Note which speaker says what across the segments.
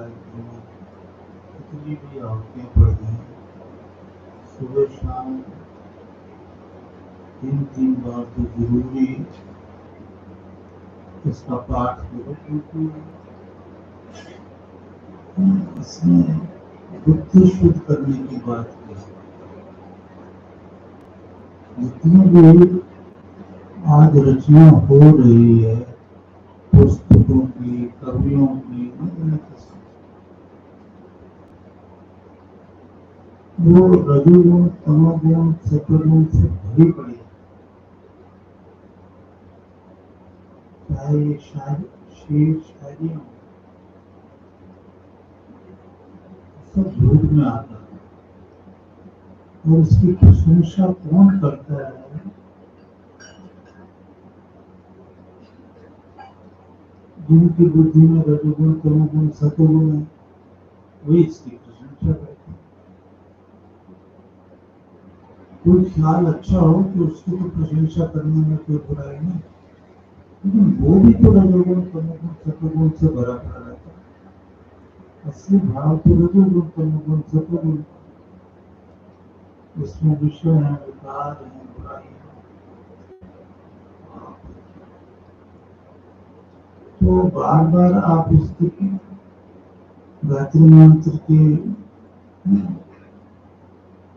Speaker 1: गायत्री में कितनी भी आहुतियाँ पढ़ दें, सुबह शाम 3 बार तो जरूरी इसका पाठ करो, क्योंकि इसमें बुद्धि शुद्ध करने की बात है। जितनी भी आज रचना हो रही है पुस्तकों की, कवियों की, वो रजोगुण, तमोगुण, सत्वगुण से भरी पड़ी है। चाहे ये शायरियाँ सब झूठ में आता है, और इसकी प्रशंसा कौन करता है? जिनकी बुद्धि में रजोगुण, तमोगुण, सत्वगुण है, वही इसकी प्रशंसा करते हैं। कोई ख्याल अच्छा हो तो उसकी तो प्रशंसा करने में कोई बुराई नहीं, लेकिन वो भी तो रजोगुण, तमोगुण, सत्वगुण से भरा पड़ा रहता है। असली भाव तो रजोगुण, तमोगुण, सत्वगुण, इसमें विषय है, विकार है, बुराई है। तो बार बार आप इसकी गायत्री मंत्र की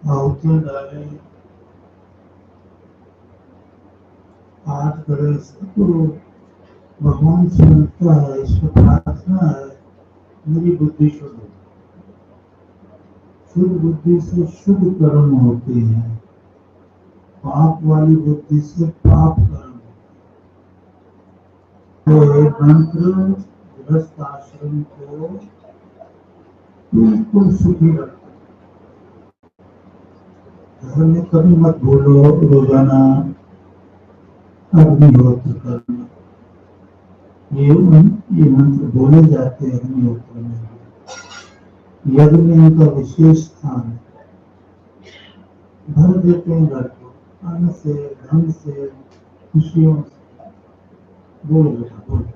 Speaker 1: आहुतियाँ डालें, पाठ करें, तो भगवान से मिलता है, ईश्वर प्रार्थना है, मेरी बुद्धि शुद्ध हो। शुद्ध बुद्धि से शुद्ध कर्म होते हैं, पाप वाली बुद्धि से पाप कर्म। तो मंत्र गृहस्थ आश्रम को बिल्कुल सुखी रखता है। घर में कभी मत भूलो रोजाना अग्निहोत्र करना। ये मंत्र बोले जाते हैं अग्निहोत्र में। यज्ञ में इनका विशेष स्थान है। भर देते हैं घर को अन्न से, धन से, खुशियों से। बोलो बेटा, बोलो।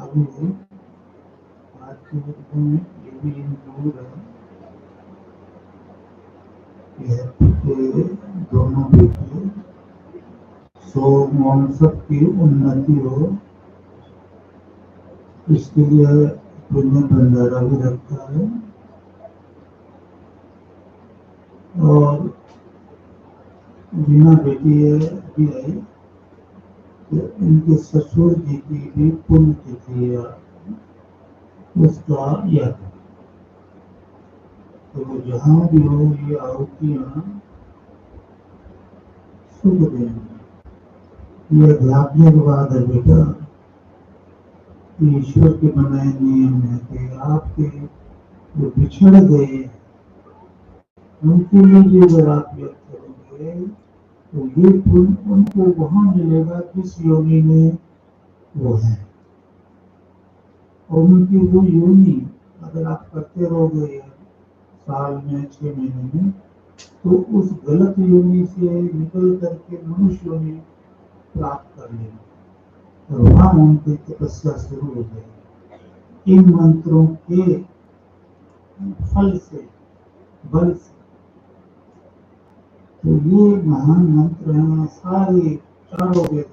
Speaker 1: अभी आज के वक्त में ये भी इंक्लूड है कि दोनों बेटे सो सबकी उन्नति हो, इसके लिए पुण्य भंडारा भी रखता है। और बिना बेटी भी आई तो इनके ससुर जी की भी पुण्य तिथि है, उसका यह तो जहाँ भी हो ये आहुतियाँ शुभ देंगे। ये आध्यात्मिकवाद है बेटा, ईश्वर के बनाए नियम है कि आपके जो बिछड़ गए उनके लिए भी अगर आप व्यक्त करोगे तो ये पुण्य उनको वहां मिलेगा जिस योनि में वो है। और उनकी वो योनि अगर आप करते रहोगे साल में, 6 महीने में, तो उस गलत योनि से निकल करके मनुष्य योनि प्राप्त कर लेंगे और वहां उनकी तपस्या शुरू हो जाएगी इन मंत्रों के फल से, बल से। तो ये महान मंत्र हैं, सारे चारों वेद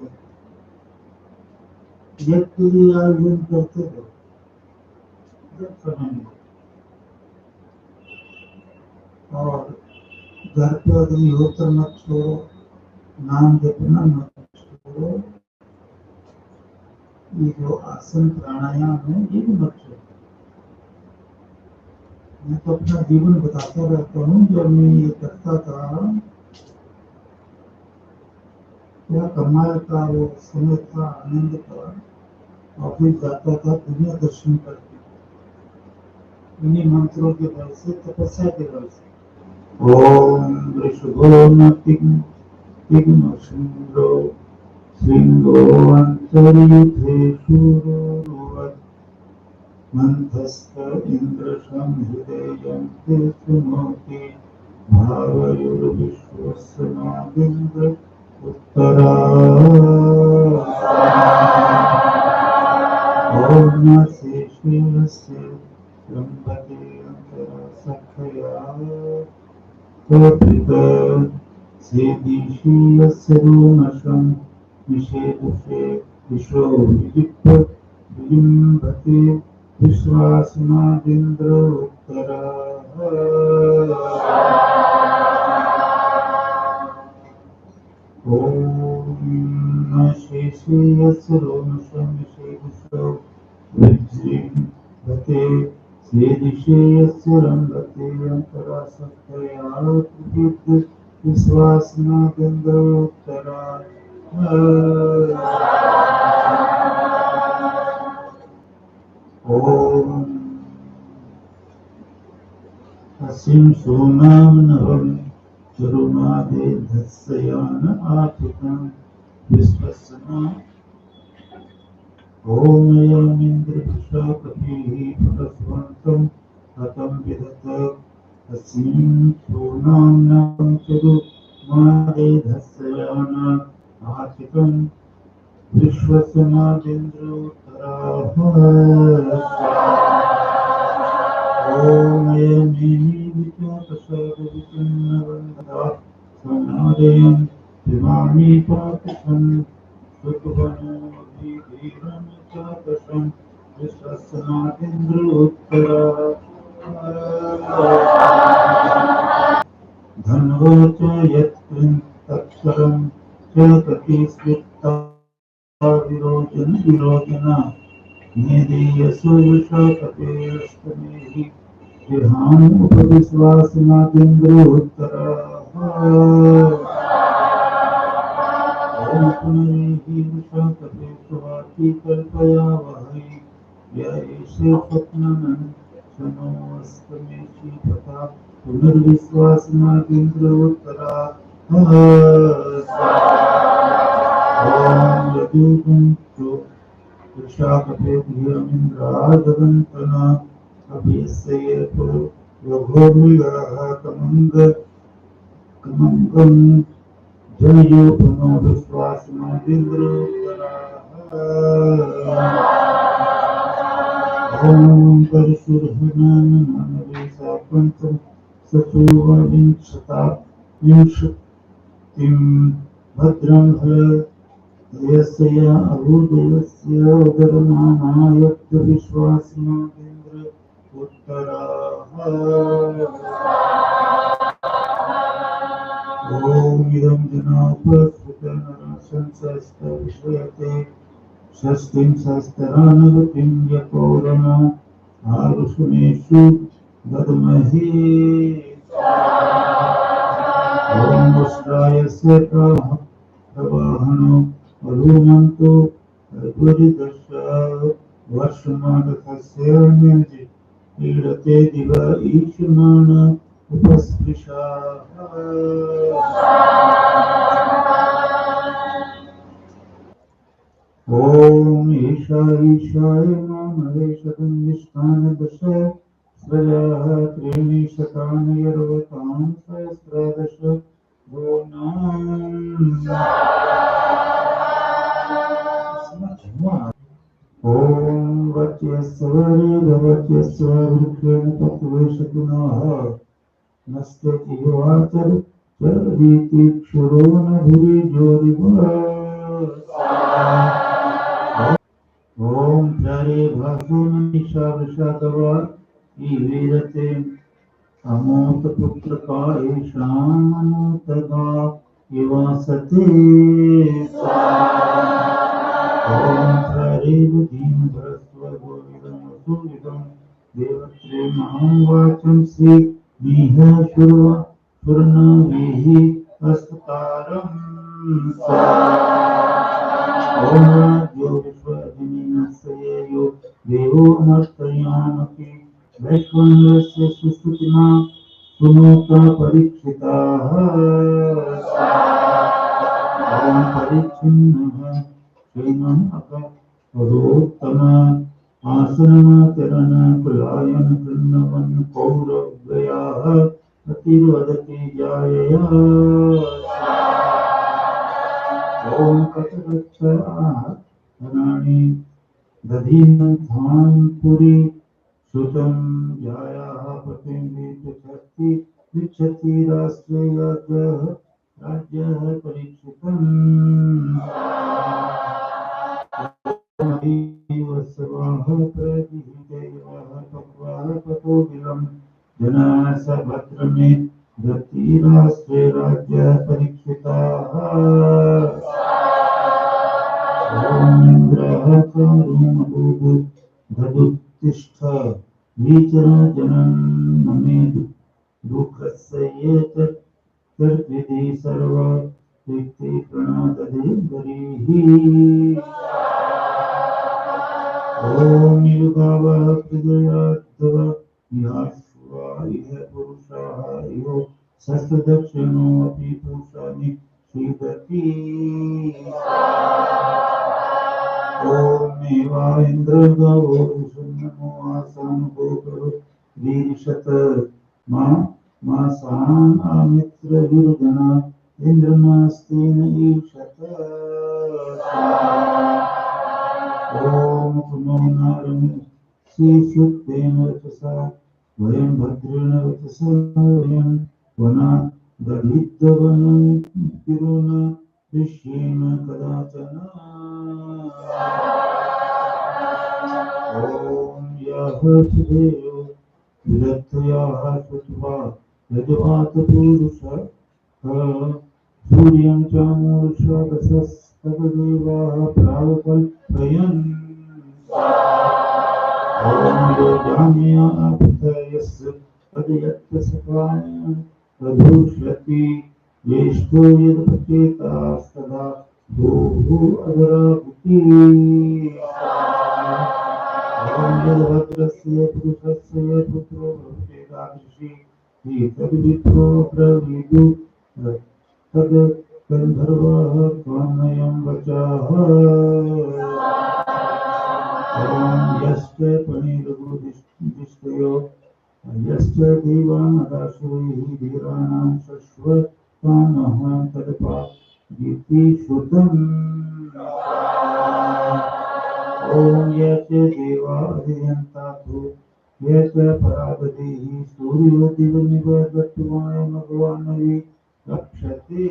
Speaker 1: यज्ञ के लिए आयोजन करते थे जब समय में, और घर पे अग्निहोत्र मत छोड़ो, नाम जपना मत छोड़ो, ये जो आसन प्राणायाम है ये भी मत छोड़ो। मैं तो अपना जीवन बताता रहता हूँ, जब मैं ये करता था क्या कमाल का वो समय था, आनंद था। ऑफिस जाता था दुनिया दर्शन करके, इन्हीं मंत्रों के बल से, तपस्या के बल से। ओम वृषभो नतिग्म सिंहो सिंहो अंतर्युधे शूरो मंथस्थ इंद्र संहृदयं ते सुनोति भावयुर्विश्वस्य नागेन्द्र उत्तरा। ओम शेषस्य लंबते अंतरा सखया त्वपित सेदिशीयस्य रोमशं निषेधुषे विश्वो विजिम्भते विश्वासनादिन्द्र उत्तरा। ओम शेषस्य रोमशं निषेधुषो विजिम्भते सेदिशीयस्य रंभते अंतरा सखया त्वपित विश्वासनादिन्द्र उत्तरा। ओम असिं सोनामनवं चरुमादे धत्सयान आथितं विश्वस्ना। ओम यमिन्द्रभिषा कपिः परस्वन्तं हतं विदत असिं सोनामनवं चरुमादे धत्सयान आथितं विश्वस्नादिन्द्र उत्तरा। ओम यमिनीविचोतसर्वविचिन्नवन्दा समादयं पिबामि पापितं सुखवनोऽधिधीरं चातसं विश्वस्नादिन्द्र उत्तरा। धन्वो च यत्कृन्तक्षरं च कपिस्वित्ता विरोचना नेदीयसो यशो कपेस्तमेहि गृहान् उपविश्वासनादिन्द्र उत्तरा। ओम पुनरेहि यशो कपेस्तवाची कल्पयावहै य एषे स्वप्ननं शनोऽस्तमेषि तथा पुनर्विश्वासनादिन्द्र उत्तरा। ओम यदुगुंसो विशाखपेन्द्रादवन्तना अभिषेको रघोमिगाः कमङ्गं जयोपनो विश्वासनादिन्द्र उत्तरा। ओम परशुर्हननमनवेशा पंचम विंशतिं भद्रं यस्य अभूदेवस्य उदरमानायत्य विश्वासनादिन्द्र उत्तरा। ओम इदं जनापस्फुटनरसंसस्तविषयते षष्ठीं सहस्रानवतिं यपौरमा आरुषुमेषु दद्महे। ओम उष्ट्रायस्य प्रवाहनो अधूमन्तो गुरुदश वर्षमानकस्य पीडते दिवा ईशमान उपस्पृशा। ओम ईशाय मामहेशतं निष्ठान दश स्त्रयः त्रीणि शतानि यर्वतां सहस्रदश ॐ वच्यस्वरेभवत्यस्व वृक्षेण तत्त्वेषतिनः नस्य जीवाचर चरदीति क्षुरो न भुरि ज्योतिपुरा ओम प्यारे भासुन निशा वीरते अमोत पुत्र का ईशान अनुतगा युवासते ओम प्यारे दीन भरस्व गोविदम सुविदम देवत्रे महां वाचम श्री मीह शुरवा पूर्ण वेहि अस्तारम ओम जो विश्वजनीनस्य देवो अनर्थयामपि वैश्वानरस्य सुस्तुतिना सुनोता परीक्षिताः ओम परिच्छिन्नः श्रीमन् अकरोत्तम आसनमाचरण कुलायन कृण्वन् कौरव्ययाः प्रतिवदति जायया ओम कटकच्चराणि दधीनं पुरी सुतं जायाः पतिं पृच्छति राष्ट्रे राज्यः परीक्षितम् वत्सवाः प्रतिहितेवाः पक्वाः पतो विलम् जनाः स भद्रमे गति राष्ट्रे राज्यः परीक्षिताः ओम इंद्रः करुणभूः धदुत्तिष्ठ वीचर जनन ममे दुःखस्य ये तर्विधि सर्व व्यक्ति प्रणतदे गरीहि ओम युगावः प्रजयात्तव याश्वा इह पुरुषाः इहो शस्त्रदक्षिणो अपि पुरुषानि श्रीगति ओम एवा इंद्र गवो विष्णु आसन गोकरो वीरशत मासान आमित्र गुरुजना इंद्रमास्तेन ईशत ओम पुनो नारम श्रीसुक्तेन वचसा वयं भद्रेण वचसा वयं वना दधिद्वनं पिरुन ऋष्येण कदाचन ओम यः सुदेव विदग्धयाः श्रुत्वा यजवात पुरुषः सूर्यं चामूर्षा दशस्तदेवाः प्रावकल्पयन् ओम यो जाम्या अभिधयस्य तदयत्सकाय तदुष्यति ज्येष्ठो यदपचेतास्तदा भूः अधरावती ओम यद्भद्रस्य पुरुषस्य पुत्रो भवतेदादृशी तद्विप्रो प्रविदु तद् गन्धर्वः त्वमयं वचः ओम यश्च पणिर्गुदिष्टयो यश्च देवानदाशुभिः धीराणां शश्वतामः तदपा गीति श्रुतम् ओम यच देवा अधियन्तातु यच परागतिः सूर्यो दिवनिवदत्वाय भगवानवि रक्षते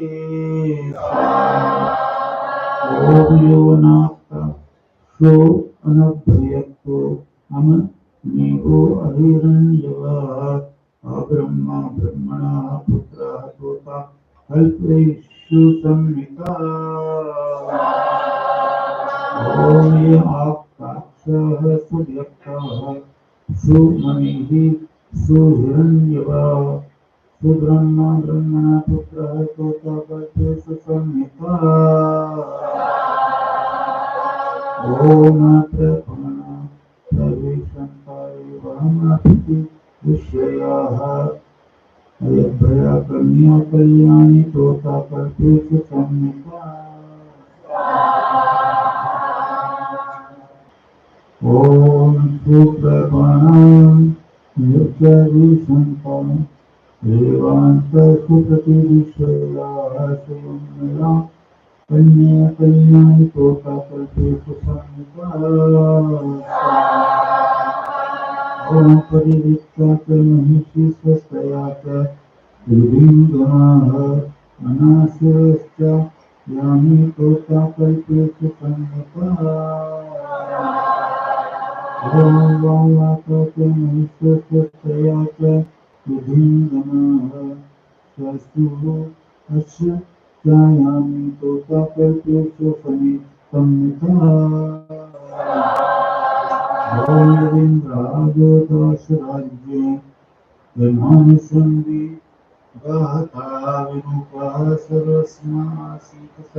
Speaker 1: ओम यो नाप्ता शो अनभ्यक्तो अमनिगो अहिरण्यवः अब्रह्मा ब्रह्मणः पुत्रः तोता कल्पेषु संहिता ओम ये आकाक्षः सुव्यक्तः सुमनिः सुहिरण्यवः सुब्रह्मा ब्रह्मणः पुत्रः तोता कल्पेषु संहिता ओम प्रपन्ना प्रवेशन्ताय वहमपि विषयाः अयभया कन्या कल्याणी तोता कल्पेषु संहिता ओम सुप्रभातम् यज्ञविशन्तं देवान्तसुप्रतिविषयाः सुमया कन्या कल्याणि तोताकल्पेषु संहिता ओम परिवित्ता च महिषी स्वस्तया च दुर्भिङ्गमाः अनाशिरश्च यानि तोताकल्पेषु संहिता ओम वावाका च महिषी स्वस्तया च दुर्भिङ्गमाः स्वस्तुः अस्य यानि तोताकल्पेषु संहिता गोविंद्राजोदासराज्ये जन्मानुसन्धि गाता विमुखः सर्वस्मासीत्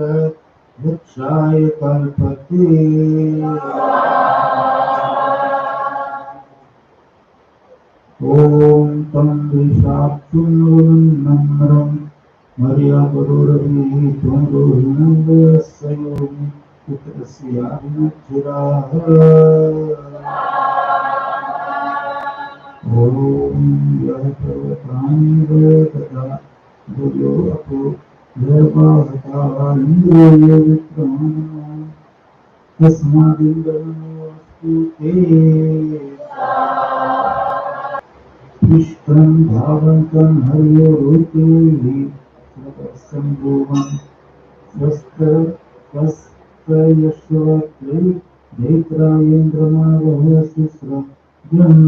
Speaker 1: रक्षाय कल्पते ॐ तं विशाक्षुन्नम्रं मर्यागुरुरभितं रोहिणन्दस्योमि पुत्रस्याभिनक्षिराः ॐ यः पर्वतानि वेदता भुजो अपो यर्वाहता इन्द्रियो विक्रमः तस्मादिन्द्रमस्तु ते पुष्टं धावन्तं हर्यो रूपेहि सर्वसम्भुवं स्वस्तयश्वत्रे नेत्रायेन्द्रमावह सुस्रभ्यम्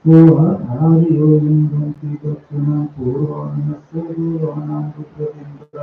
Speaker 1: सोहार्यो लिङ्गन्ति दक्षिणं पूर्वान्नस्य देवानां रुद्रविन्द्र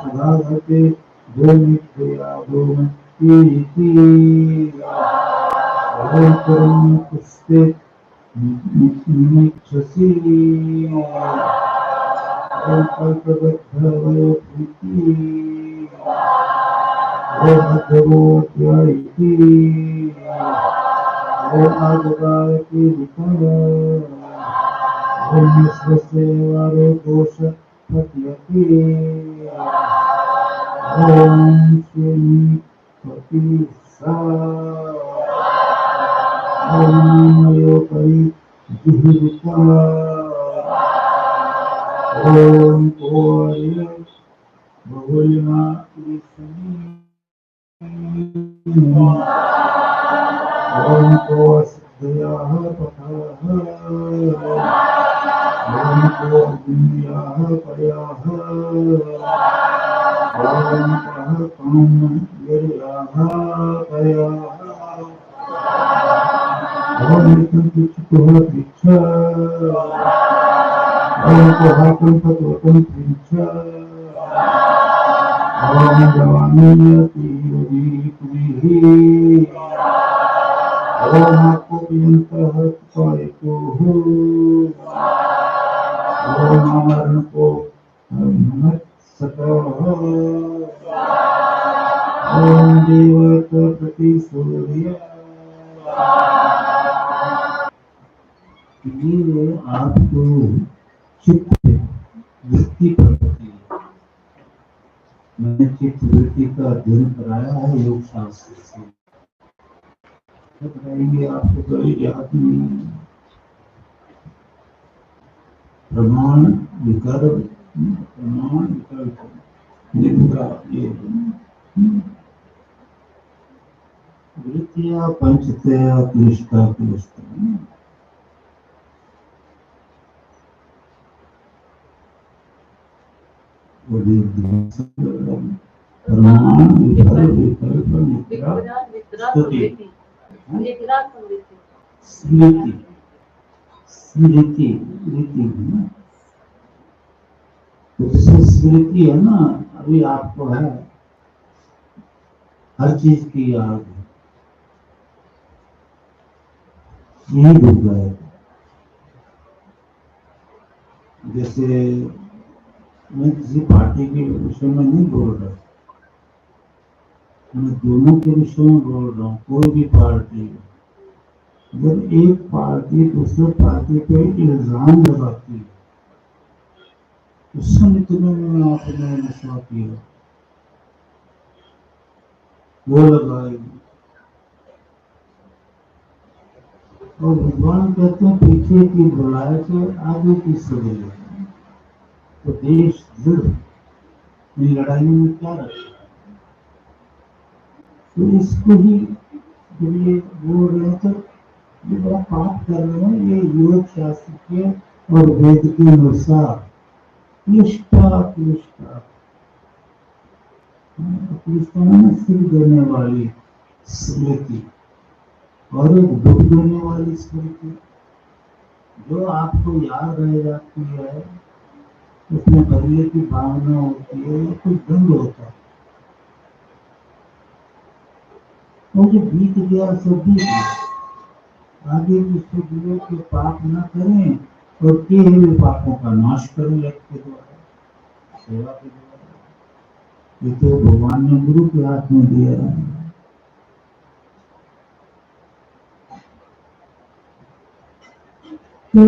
Speaker 1: सुधागते गोमित्या गोमतीति पुष्टे निक्षसी कल्पबद्धवयोप्रीति भगवत्यायिति आजगायति विष्णुस्वसेवारोकोश पत्यति ॐ श्री पति सा ओमयोपरि जिह्विका ॐ कोय बहुलिमा ॐ को सिद्धयाः पथाः ॐ को अग्न्याः पयाः ॐ कः कामयर्याः पयाः ॐ मृत्युः पृच्छ ॐ को हाकं पतवतं पृच्छ ॐ जवानीयति योगिकुभिः ॐ आकोपयन्तः पायकोः ॐ आमरणको मत्सतः ॐ देवत प्रति सूर्य ये आपको चित्त वृत्ति करती है। मैंने चित्त वृत्ति का अध्ययन कराया है योग शास्त्र से। बताएंगे आपको कोई याद नहीं। प्रमाण विकल्प निद्रा ये वृत्तिया पंचतया क्लिष्टा क्लिष्टा। प्रमाण विफल विकल्प निद्रा स्तुति स्मृति स्मृति स्मृति है ना। तो जैसे स्मृति है ना, अभी आपको है हर चीज की याद है, यही दुख है। जैसे मैं किसी पार्टी के विषय में नहीं बोल रहा, मैं दोनों के विषय में बोल रहा हूँ। कोई भी पार्टी, जब एक पार्टी दूसरे पार्टी पे इल्जाम लगाती है, उस समय तुम्हें आपने नशा किया, वो लगाएगी। और भगवान कहते हैं पीछे की बुलाए से आगे की सवेरे। तो देश दृढ़ इन लड़ाई में क्या रखा, तो इसको ही जब ये बोल रहे हैं, तो ये बड़ा पाठ कर रहे हैं, ये योग शास्त्र के और वेद के अनुसार क्लिष्टा क्लिष्टा क्लिष्टा में सिर देने वाली स्मृति और एक दुख देने वाली स्मृति, जो आपको याद रह जाती है, उसमें बदले की भावना होती है, या कुछ दंड होता है। और जो बीत गया सब बीत गया, आगे की शुद्ध के पाप न करें और किए हुए पापों का नाश करें यज्ञ के द्वारा, सेवा के द्वारा। ये तो भगवान ने गुरु के हाथ में दिया है। तो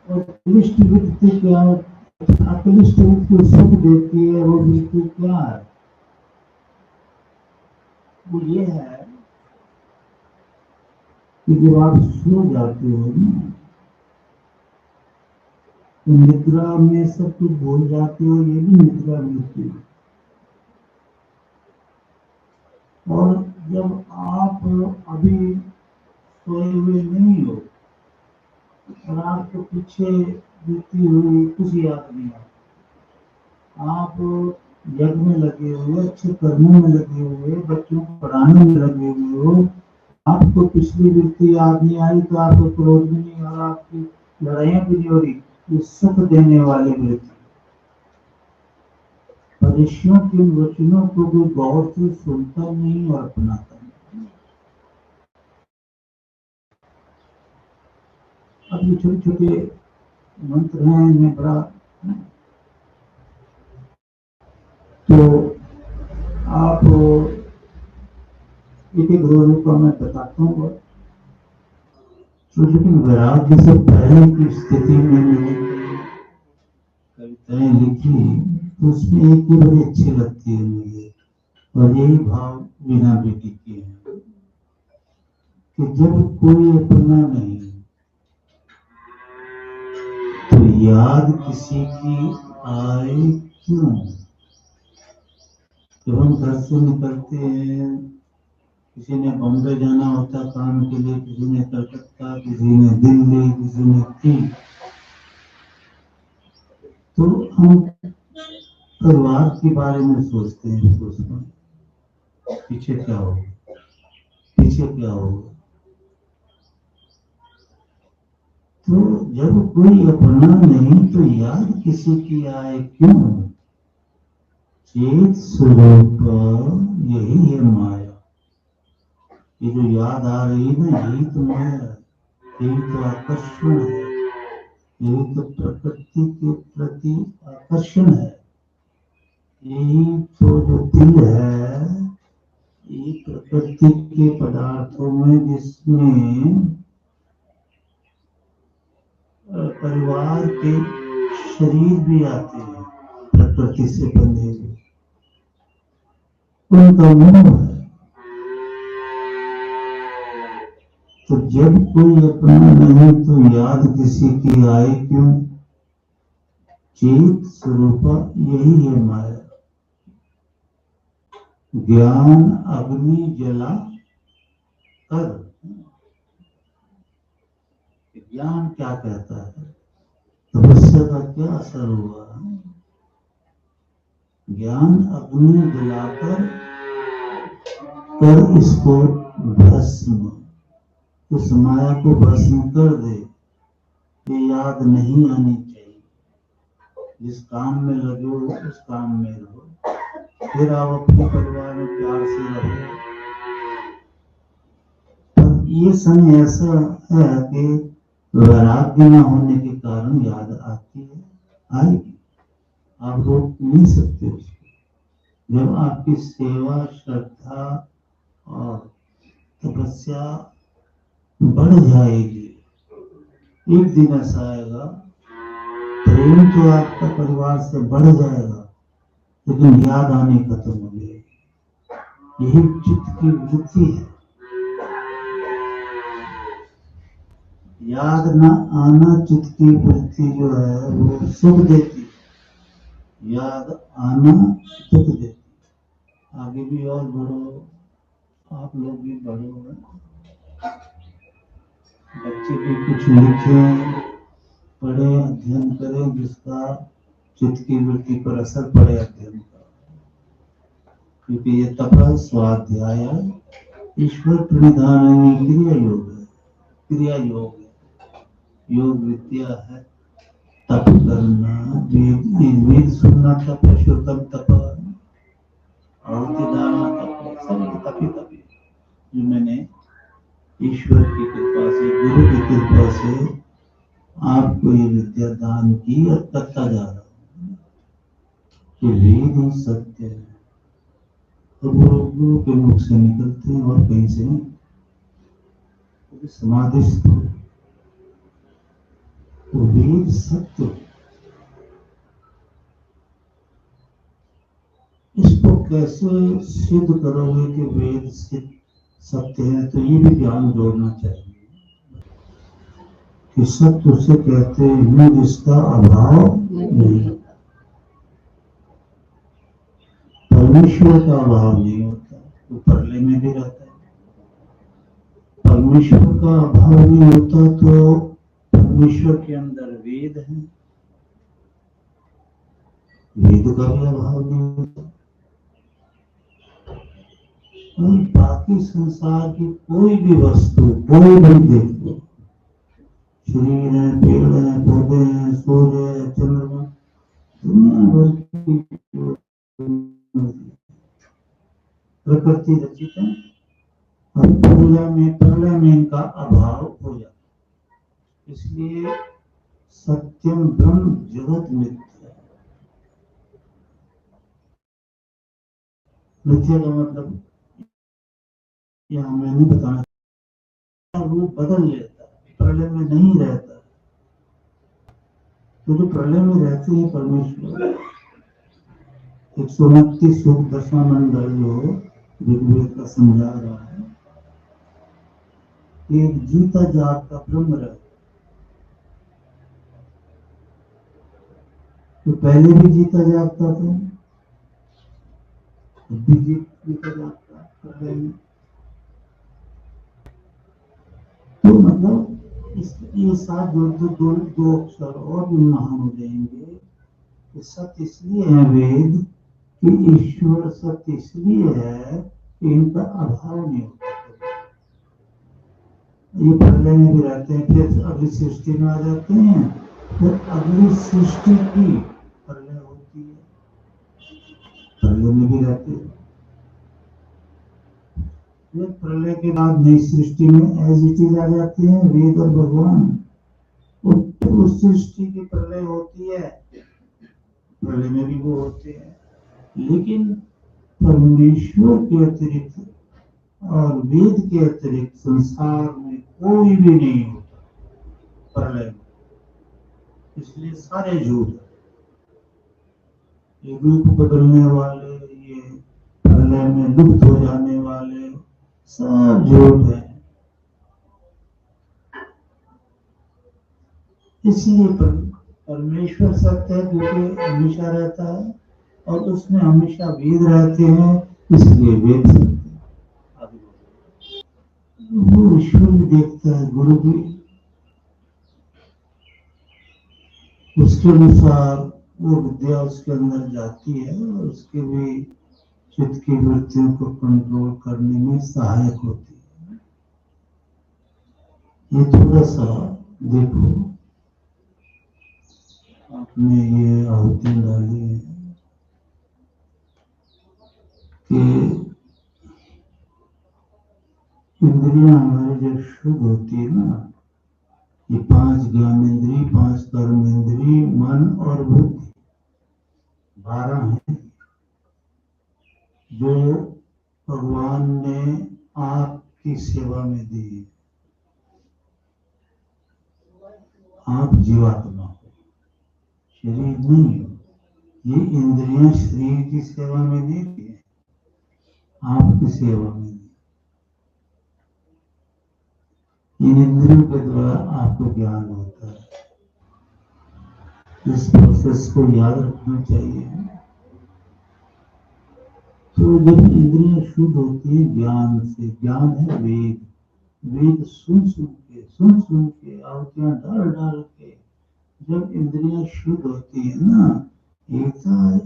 Speaker 1: क्लिष्ट वृत्ति क्या है? अक्लिष्ट वृत्ति सुख देती है, वो वृत्ति क्या है? वो ये है कि जब आप सो जाते हो ना, तो निद्रा में सब कुछ भूल जाते हो, ये भी निद्रा वृत्ति। और जब आप अभी सोए हुए नहीं हो और आपको पीछे बीती हुई कुछ याद नहीं आता, आप यज्ञ में लगे हुए, अच्छे कर्मों में लगे हुए, बच्चों को पढ़ाने में लगे हुए हो, आपको पिछली वृत्ति याद नहीं आई, तो आपको क्रोध भी नहीं आ रहा, आपकी लड़ाइयां भी नहीं हो रही। ये सुख देने वाली वृत्ति। ऋषियों के वचनों को भी गौर से सुनता नहीं और अपनाता नहीं। अब ये छोटे छोटे मंत्र हैं, इनमें बड़ा, तो आप एक एक रोजों का मैं बताता हूँ। लेकिन वैराग्य से पहले की स्थिति में मैंने कविताएं लिखी, तो उसमें एक ही बड़ी अच्छी लगती है मुझे, और यही भाव वीणा बेटी के हैं कि जब कोई अपना नहीं तो याद किसी की आए क्यों। जब हम घर से निकलते हैं, किसी ने बॉम्बे जाना होता काम के लिए, किसी ने कलकत्ता, किसी ने दिल्ली, किसी ने की, तो हम परिवार के बारे में सोचते हैं, पीछे क्या होगा, पीछे क्या होगा। तो जब कोई अपना नहीं तो याद किसी की आए क्यों। चेत स्वरूप यही है माया। ये जो याद आ रही है ना, यही तो माया है, यही तो आकर्षण है, यही तो प्रकृति के प्रति आकर्षण है, यही तो जो दिल है, ये प्रकृति के पदार्थों में जिसमें परिवार के शरीर भी आते हैं, प्रकृति से बने हुए, उनका मोह है। तो जब कोई अपना नहीं तो याद किसी की आए क्यों। चेत स्वरूपा यही है माया। ज्ञान अग्नि जला कर। ज्ञान क्या कहता है, तपस्या का क्या असर हुआ। ज्ञान अग्नि जलाकर कर इसको भस्म, उस माया को भस्म कर दे। ये याद नहीं आनी चाहिए। जिस काम में लगे हो उस काम में रहो, फिर आप अपने परिवार में प्यार से रहो। पर ये समय ऐसा है कि वैराग्य न होने के कारण याद आती है, आएगी, आप रोक नहीं सकते उसको। जब आपकी सेवा, श्रद्धा और तपस्या बढ़ जाएगी, एक दिन ऐसा आएगा, प्रेम तो आपका परिवार से बढ़ जाएगा, लेकिन याद आने खत्म हो जाएगी। यही चित्त की वृत्ति है। याद न आना चित्त की वृत्ति जो है वो सुख देती है, याद आना दुख देती। आगे भी और बढ़ो, आप लोग भी बढ़ो, बच्चे भी कुछ लिखें, पढ़े, अध्ययन करें, जिसका चित्त की वृत्ति पर असर पड़े अध्ययन का। क्योंकि ये तप स्वाध्याय ईश्वर प्रणिधान क्रिया योग है, क्रिया योग है, योग विद्या है। तप करना, वेद सुनना तप है, श्रोतम तप, आहुति डालना तप है, सब तप ही तप है। जो मैंने ईश्वर की कृपा से, गुरु की कृपा से आपको ये विद्या दान की और करता जा रहा हूँ कि वेद ही सत्य है। तो गुरु के मुख से निकलते हैं और कहीं से नहीं, समाधिस्थ हो। तो वेद सत्य, इसको कैसे सिद्ध करोगे कि वेद सत्य है, तो ये भी ध्यान जोड़ना चाहिए कि सत्य उसे कहते हैं जिसका अभाव नहीं, परमेश्वर का अभाव नहीं होता, वो प्रलय में भी रहता है। परमेश्वर का अभाव नहीं होता तो परमेश्वर के अंदर वेद है, वेद का भी अभाव नहीं होता। और बाकी संसार की कोई भी वस्तु, कोई भी देख लो, शरीर है, पेड़ है, पौधे हैं, सूर्य है, चंद्रमा, दुनिया भर की प्रकृति रचित है, और प्रलय में इनका अभाव हो जाता है। इसलिए सत्यम ब्रह्म जगत मिथ्या। मिथ्या का मतलब यहाँ मैंने बताया, रूप बदल लेता है, प्रलय में नहीं रहता। तो जो प्रलय में रहते हैं परमेश्वर, 129 सूक्त 10वां मंडल जो ऋग्वेद का समझा रहा है, एक जीता जागता ब्रह्म रहता। तो पहले भी जीता जागता था, अभी जीता जागता प्रलय में। तो मतलब ये साथ दो अक्षर और भी महान हो जाएंगे। सत्य इसलिए है वेद कि ईश्वर सत्य इसलिए है कि इनका अभाव नहीं होता। ये प्रलय में भी रहते हैं, फिर अगली सृष्टि में आ जाते हैं, फिर अगली सृष्टि की प्रलय होती है, प्रलय में भी रहते हैं। फिर प्रलय के बाद नई सृष्टि में एज इट इज आ जाते हैं वेद और भगवान। उस सृष्टि की प्रलय होती है, प्रलय में भी वो होते हैं, लेकिन परमेश्वर के अतिरिक्त और वेद के अतिरिक्त संसार में कोई भी नहीं होता प्रलय में। इसलिए सारे झूठ, ये रूप बदलने वाले, ये प्रलय में लुप्त हो जाने वाले, सब झूठ है। इसलिए परमेश्वर सत्य है क्योंकि हमेशा रहता है, और उसमें हमेशा वेद रहते हैं, इसलिए वेद सत्य। वो ईश्वर भी देखता है, गुरु भी, उसके अनुसार वो विद्या उसके अंदर जाती है और उसके भी चित्त की वृत्तियों को कंट्रोल करने में सहायक होती है। ये थोड़ा सा देखो, आपने ये आहुति डाली है कि इंद्रियां हमारी जब शुद्ध होती है ना, ये 5 ज्ञानेंद्रिय, 5 कर्मेंद्रिय, मन और बुद्धि 12 है जो भगवान ने आपकी सेवा में दी। आप जीवात्मा हो, शरीर नहीं हो। ये इंद्रियां शरीर की सेवा में नहीं दी, आपकी सेवा में दी। इन इंद्रियों के द्वारा आपको ज्ञान होता है। इस प्रोसेस को याद रखना चाहिए। तो जब इंद्रियां शुद्ध होती है ज्ञान से, ज्ञान है वेद, वेद सुन सुन के आहुतियां डाल डाल के जब इंद्रियां शुद्ध होती है ना, एता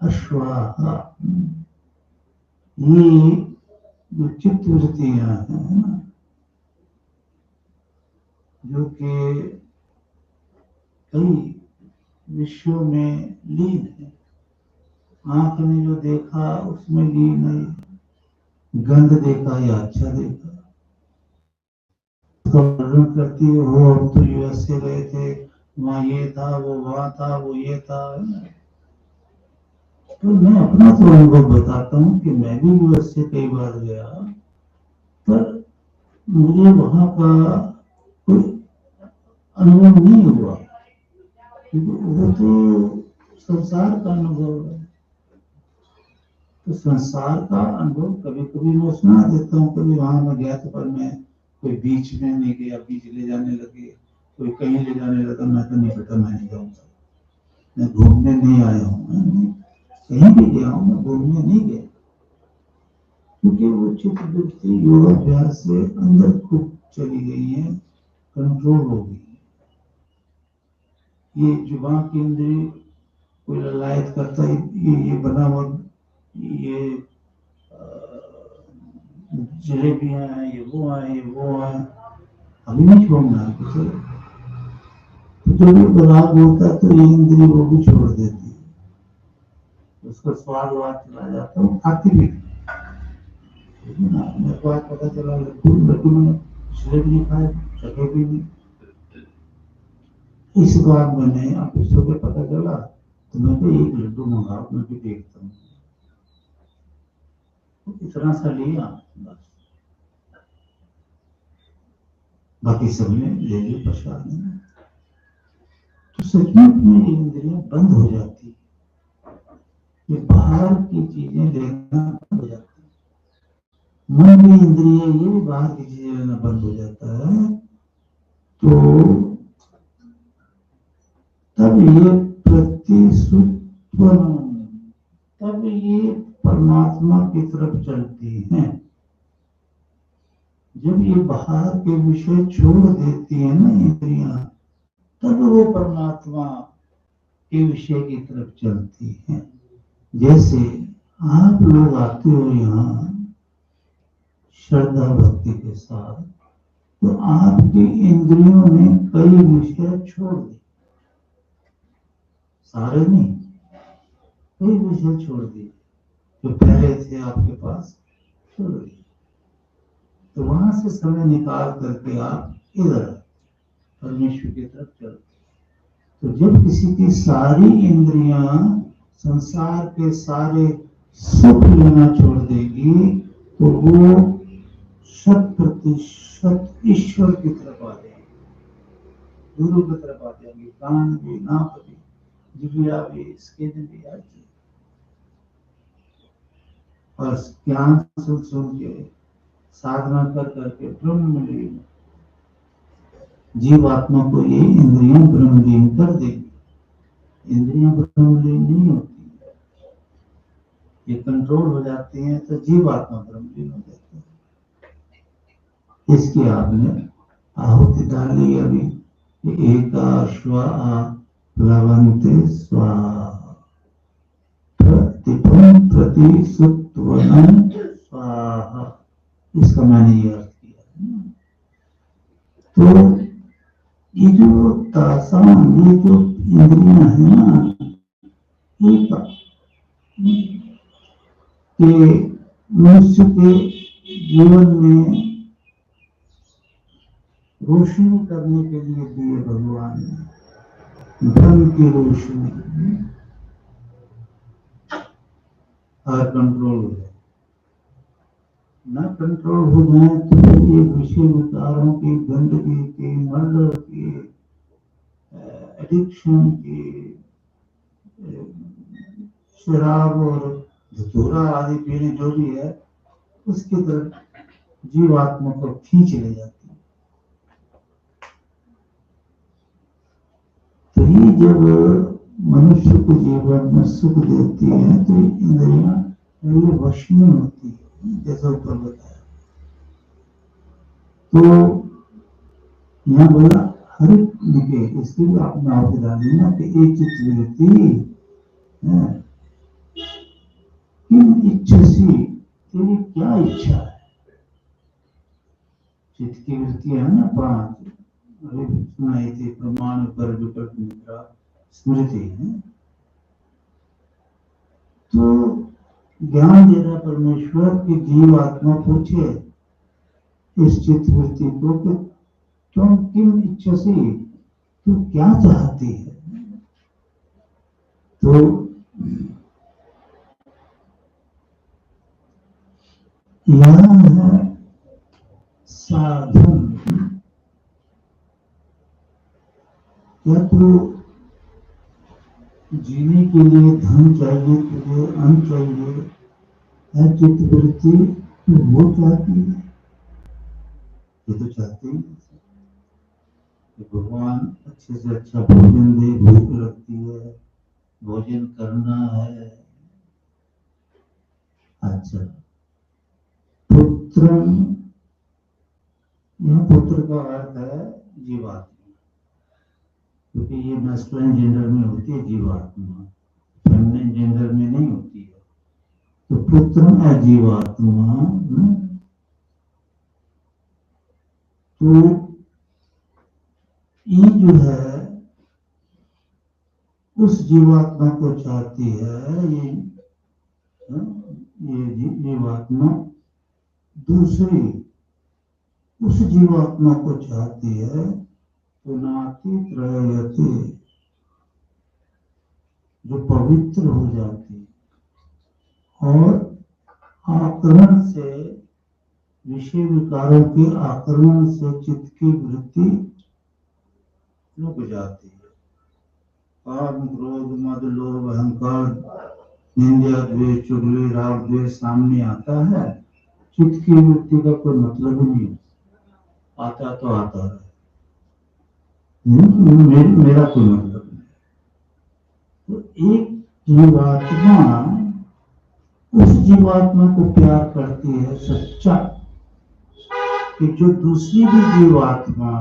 Speaker 1: अश्वाहा, ये जो चित्त वृत्तियां हैं ना, जो कि कई विषयों में लीन है, आंख ने जो देखा उसमें लीन है, गंध देखा या अच्छा देखा, तो वर्णन करती है, हो हम तो यूएसए गए थे, वहां ये था, वो वहां था, वो ये था। तो मैं अपना तो अनुभव बताता हूँ कि मैं भी यूएसए कई बार गया, पर मुझे वहां का कोई अनुभव नहीं हुआ, क्योंकि वो तो संसार का अनुभव है। तो संसार का अनुभव कभी कभी मैं सुना देता हूँ, कभी वहां मैं गया था, पर मैं कोई बीच में नहीं गया, बीच ले जाने लगे, कोई कहीं ले जाने लगा, मैं तो नहीं बेटा मैं नहीं जाऊंगा, मैं घूमने नहीं आया हूँ, कहीं भी गया हूँ, मैं घूमने नहीं गया, क्योंकि वो चित्त वृत्ति योगाभ्यास से अंदर खूब चली गई है, कंट्रोल हो गई। ये जुबान की इंद्री कोई ललायत करता है, ये बना हुआ, ये जलेबियां हैं, ये वो आए, ये वो आए, अभी नहीं छोड़ना है कुछ। तो जब भी राग होता है तो ये इंद्री वो भी छोड़ देती है, उसका स्वाद वाद चला जाता है, खाती भी ना। मेरे को आज पता चला लड्डू में जलेबी नहीं खाए, चखे भी नहीं। इस बार मैंने ऑफिसों पे पता चला तो मैं तो एक लड्डू मंगाओ, मैं भी देखता हूँ, इतना सा लिया बस, बाकी सबने ले ली प्रसाद में। तो सचमुच में इंद्रियां बंद हो जाती, ये बाहर की चीजें लेना बंद हो जाती, मन की इंद्रिय ये भी बाहर की चीजें लेना बंद हो जाता है। तो तब ये प्रतिसुत्वम, तब ये परमात्मा की तरफ चलती हैं। जब ये बाहर के विषय छोड़ देती है ना इंद्रियां, तब वो परमात्मा के विषय की तरफ चलती हैं। जैसे आप लोग आते हो यहाँ श्रद्धा भक्ति के साथ, तो आपकी इंद्रियों ने कई विषय छोड़ दिए, सारे नहीं, कई विषय छोड़ दिए जो पहले थे आपके पास, छोड़ दिए। तो वहां से समय निकाल करके आप इधर परमेश्वर की तरफ चलते। तो जब किसी की सारी इंद्रियां संसार के सारे सुख लेना छोड़ देगी, तो वो 100% ईश्वर की तरफ आ जाएगी, गुरु की तरफ आ जाएंगे, कान भी, नाक भी, जिभ्या भी, स्किन भी आ जाएगी। और ज्ञान सुन के साधना कर करके ब्रह्मलीन जीवात्मा को ये इंद्रियां ब्रह्मलीन कर देगी। इंद्रियां ब्रह्मलीन नहीं होती, ये कंट्रोल हो जाती हैं तो जीवात्मा ब्रह्मलीन हो जाती है। इसकी आपने आहुति डाली अभी, एका श्वा प्लवन्ते स्वाहा प्रतिपं प्रति सुत्वनं स्वाहा, इसका मैंने ये अर्थ किया। तो ये जो तासाम, ये जो इंद्रियां है ना, कि मनुष्य के जीवन में रोशनी करने के लिए दिए भगवान ने, धर्म की रोशनी, और कंट्रोल हो जाए ना, कंट्रोल हो जाए तो ये विषय विकारों की, गंदगी की, मर्डर की, एडिक्शन की, शराब और धतूरा आदि पीने जो भी है, उसकी तरफ जीवात्मा को खींच ले जाती है। तो ये जब मनुष्य को जीवन में सुख देती है तो इंद्रियां ये वशीन होती है, जैसा ऊपर बताया। तो यहाँ बोला हर लिखे, इसके लिए आपने आहुति डाली ना कि एक चित्तवृत्ति किम इच्छसी, तेरी क्या इच्छा है। चित्त की वृत्तियां है ना 5, अभी सुनाई थी, प्रमाण पर विकल्प निद्रा स्मृति है। तो ज्ञान दे रहा परमेश्वर की जीवात्मा पूछे इस चित्तवृत्ति को कि तुम किम इच्छसी, तू क्या चाहती है। तो यह है साधन। क्या तू जीने के लिए धन चाहिए, तुझे अन्न चाहिए, है चित्तवृत्ति, तू वो चाहती है। ये तो चाहते ही कि भगवान अच्छे से अच्छा भोजन दे, भूख लगती है, भोजन करना है। अच्छा, पुत्र, यह पुत्र का अर्थ है जीवात्मा, क्योंकि ये मैस्कुलिन जेंडर में होती है जीवात्मा, फेमिनिन जेंडर में नहीं होती है। तो पुत्र है जीवात्मा। तो ये जो है उस जीवात्मा को चाहती है, ये जीवात्मा दूसरी उस जीवात्मा को चाहती है, पुनाति त्रयते, जो पवित्र हो जाती और आक्रमण से, विषय विकारों के आक्रमण से चित्त की वृत्ति रुक जाती है। काम, क्रोध, मद, लोभ, अहंकार, निंदा, द्वेष, चुगली, राग, द्वेष सामने आता है, चित्त की वृत्ति का कोई मतलब नहीं, आता तो आता है, मेरा कोई मतलब नहीं। तो एक जीवात्मा उस जीवात्मा को प्यार करती है सच्चा, कि जो दूसरी भी जीवात्मा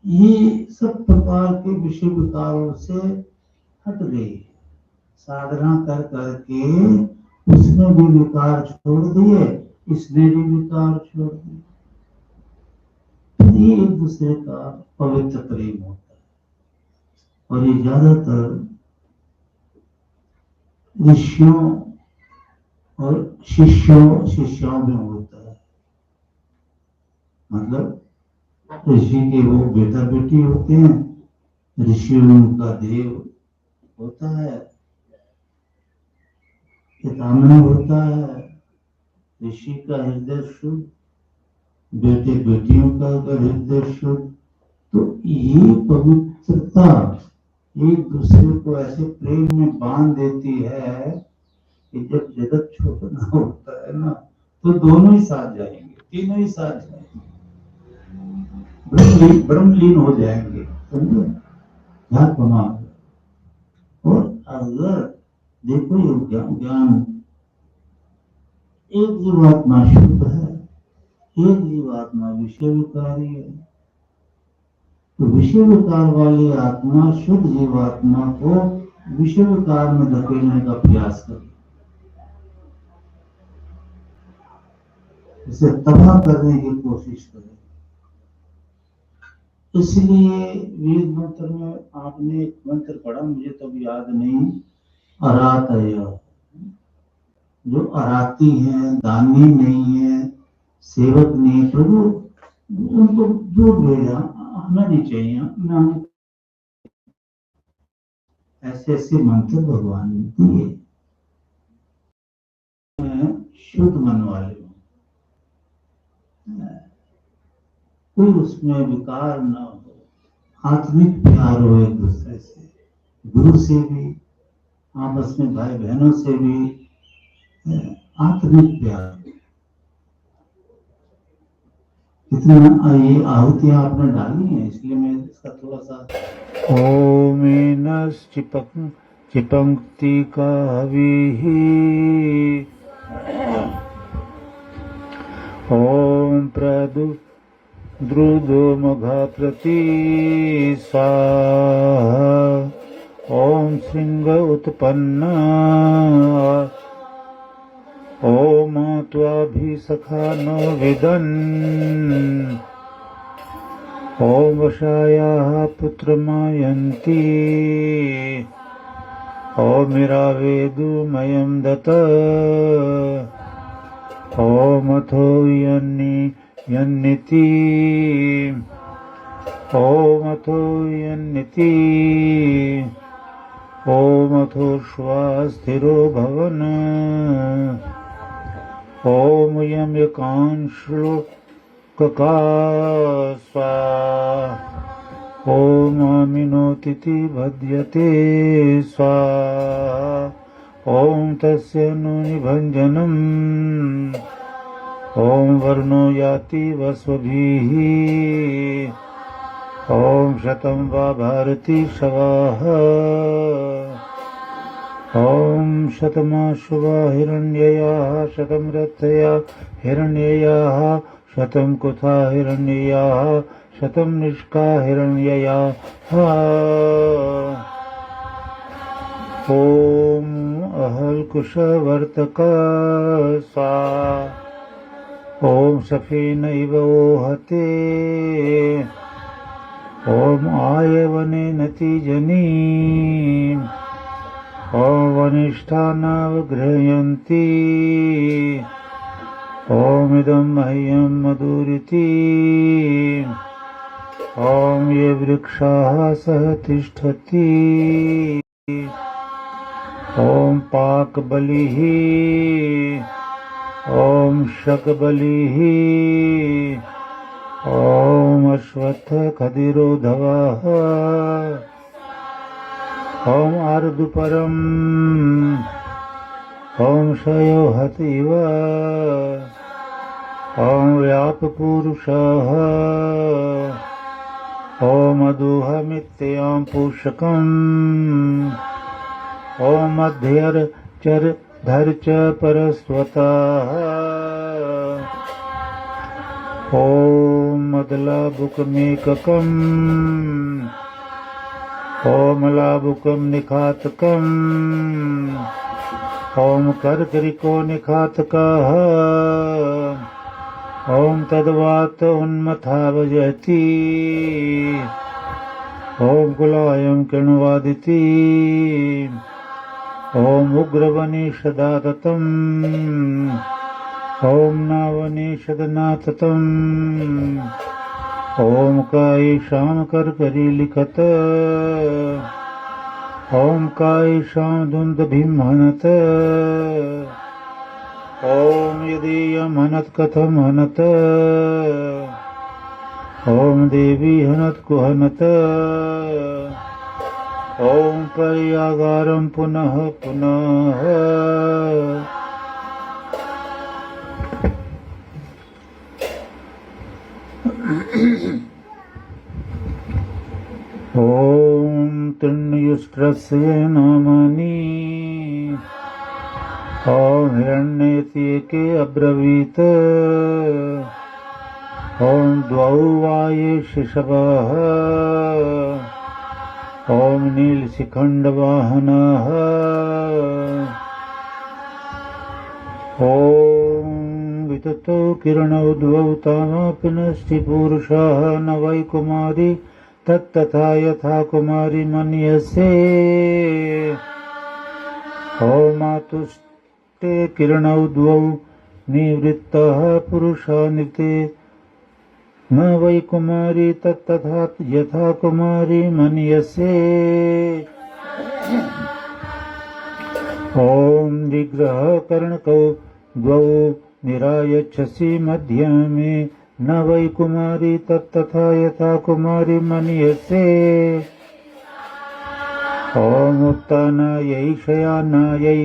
Speaker 1: ये सब प्रकार के विषय विकारों से हट गई, साधना कर करके उसने भी विकार छोड़ दिए, इसने भी विकार छोड़ दिए। ये एक दूसरे का पवित्र प्रेम होता है, और ये ज्यादातर ऋषियों और शिष्यों में होता है। मतलब ऋषि के वो बेटा बेटी होते हैं, ऋषियों का देव होता है, पितामह होता है, ऋषि का हृदय शुद्ध, बेटे बेटियों का हृदय शुद्ध। तो ये पवित्रता एक दूसरे को ऐसे प्रेम में बांध देती है कि जब जगत छोड़ना होता है ना, तो दोनों ही साथ जाएंगे, तीनों ही साथ जाएंगे, ब्रह्मलीन हो जाएंगे, समझो। और अगर देखो ये ज्ञान, एक जीवात्मा शुद्ध है, एक जीवात्मा विषय विकारी है। तो विषय विकार वाली आत्मा शुद्ध जीवात्मा को विषय विकार में धकेलने का प्रयास करे, इसे तबाह करने की कोशिश करे। इसलिए वेद मंत्र में आपने एक मंत्र पढ़ा, मुझे तो याद नहीं, अरातय, जो अराती है, दानी नहीं है, सेवक नहीं, प्रभु उनको जो भेजा हमें नहीं चाहिए, हमें ऐसे ऐसे मंत्र भगवान ने दिए। शुद्ध मन वाले, कोई उसमें विकार न हो, आत्मिक प्यार हो एक दूसरे से, गुरु से भी, आपस में भाई बहनों से भी आत्मिक प्यार। कितना ये आहुतियां आपने डाली हैं, इसलिए मैं इसका थोड़ा सा ओम चिपंक्ति का ओम प्रदु द्रुदो मघा प्रति स्वाहा ओम सिंह उत्पन्न ओम त्वाभिसखा नो विदन् ओम वशायाः पुत्रमायन्ति ओम इरावेदुमयं दत्त ओम अथो यन्निति ओम अथो यन्निति ओम अथो श्वास्थिरो भवन ओम यम यकांश्लोकका स्वा ओम अमिनोतिथि भद्यते स्वा ओम तस्य नु निभञ्जनम् ओम वर्णो याति वस्वभिः ओम शतं वा भारती शवाः ओम शतमाशुवा हिरण्ययाः शतं रथया हिरण्ययाः शतं कुथा हिरण्ययाः शतं निष्का हिरण्ययाः ओम अहल्कुशवर्तक स्वा ओम सफेनैव ओहते ओम आयवने नतिजनी ओम वनिष्ठानावगृह्यन्ति ओम इदं मह्यं मधुरिति ओम ये वृक्षाः सह तिष्ठति ओम पाकबलिः ओम शकबलिः ओम अश्वत्थ खदिरोधवः ओम आर्दुपरम् ओम शयोहत इव ओम व्यापपुरुषः ओम अदुहमित्यां पूषकम् ओम मध्यर्चर धर्च परस्वतः ओम मदलाबुकमेककम् ओम लाबुकं निखातकम् ओम कर्करिको निखातकः ओम तद्वात उन्मथावजति ओम कुलायं किण्वादिति ओम उग्रवनिषदाततम् ओम नावनिषदनाततम् ओम कायेषां कर्करी लिखत ओम कायेषां दुन्दभिमहनत ओम यदीयं हनत कथं हनत ओम देवी हनत कुहनत ओम पर्यागारं पुनः पुनः ओम तृणयुष्ट्रस्य नामानि
Speaker 2: ॐ हिरण्येति अब्रवीत् ॐ द्वौ वाये शिशवः ॐ नीलशिखण्डवाहनः ॐ विततौ किरणौ द्वौ तामापि नष्टि पुरुषः न वै कुमारी तत्तथा यथा कुमारी मन्यसे ॐ मातुष्टे किरणौ द्वौ निवृत्तः पुरुषः निते न वै कुमारी तत्तथा यथा कुमारी मन्यसे ॐ विग्रह कर्णकौ द्वौ निरायच्छसि मध्यमे न वै कुमारी तत्तथा यथा कुमारी मन्यसे ॐ उत्तानायै शयानायै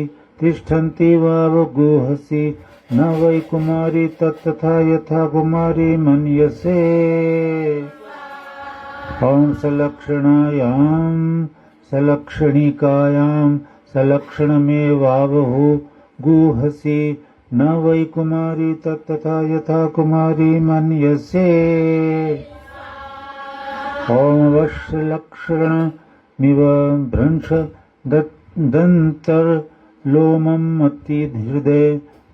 Speaker 2: तिष्ठन्ति वावगुहसि न वै कुमारी तत्तथा यथा कुमारी मन्यसे ॐ सलक्षणायां सलक्षणिकायां सलक्षणमेवावहु गुहसि न वै कुमारी तत्तथा यथा कुमारी मन्यसे ॐ वश्लक्षणमिव भ्रंश दन्तर्लोमं मत्तिहृदे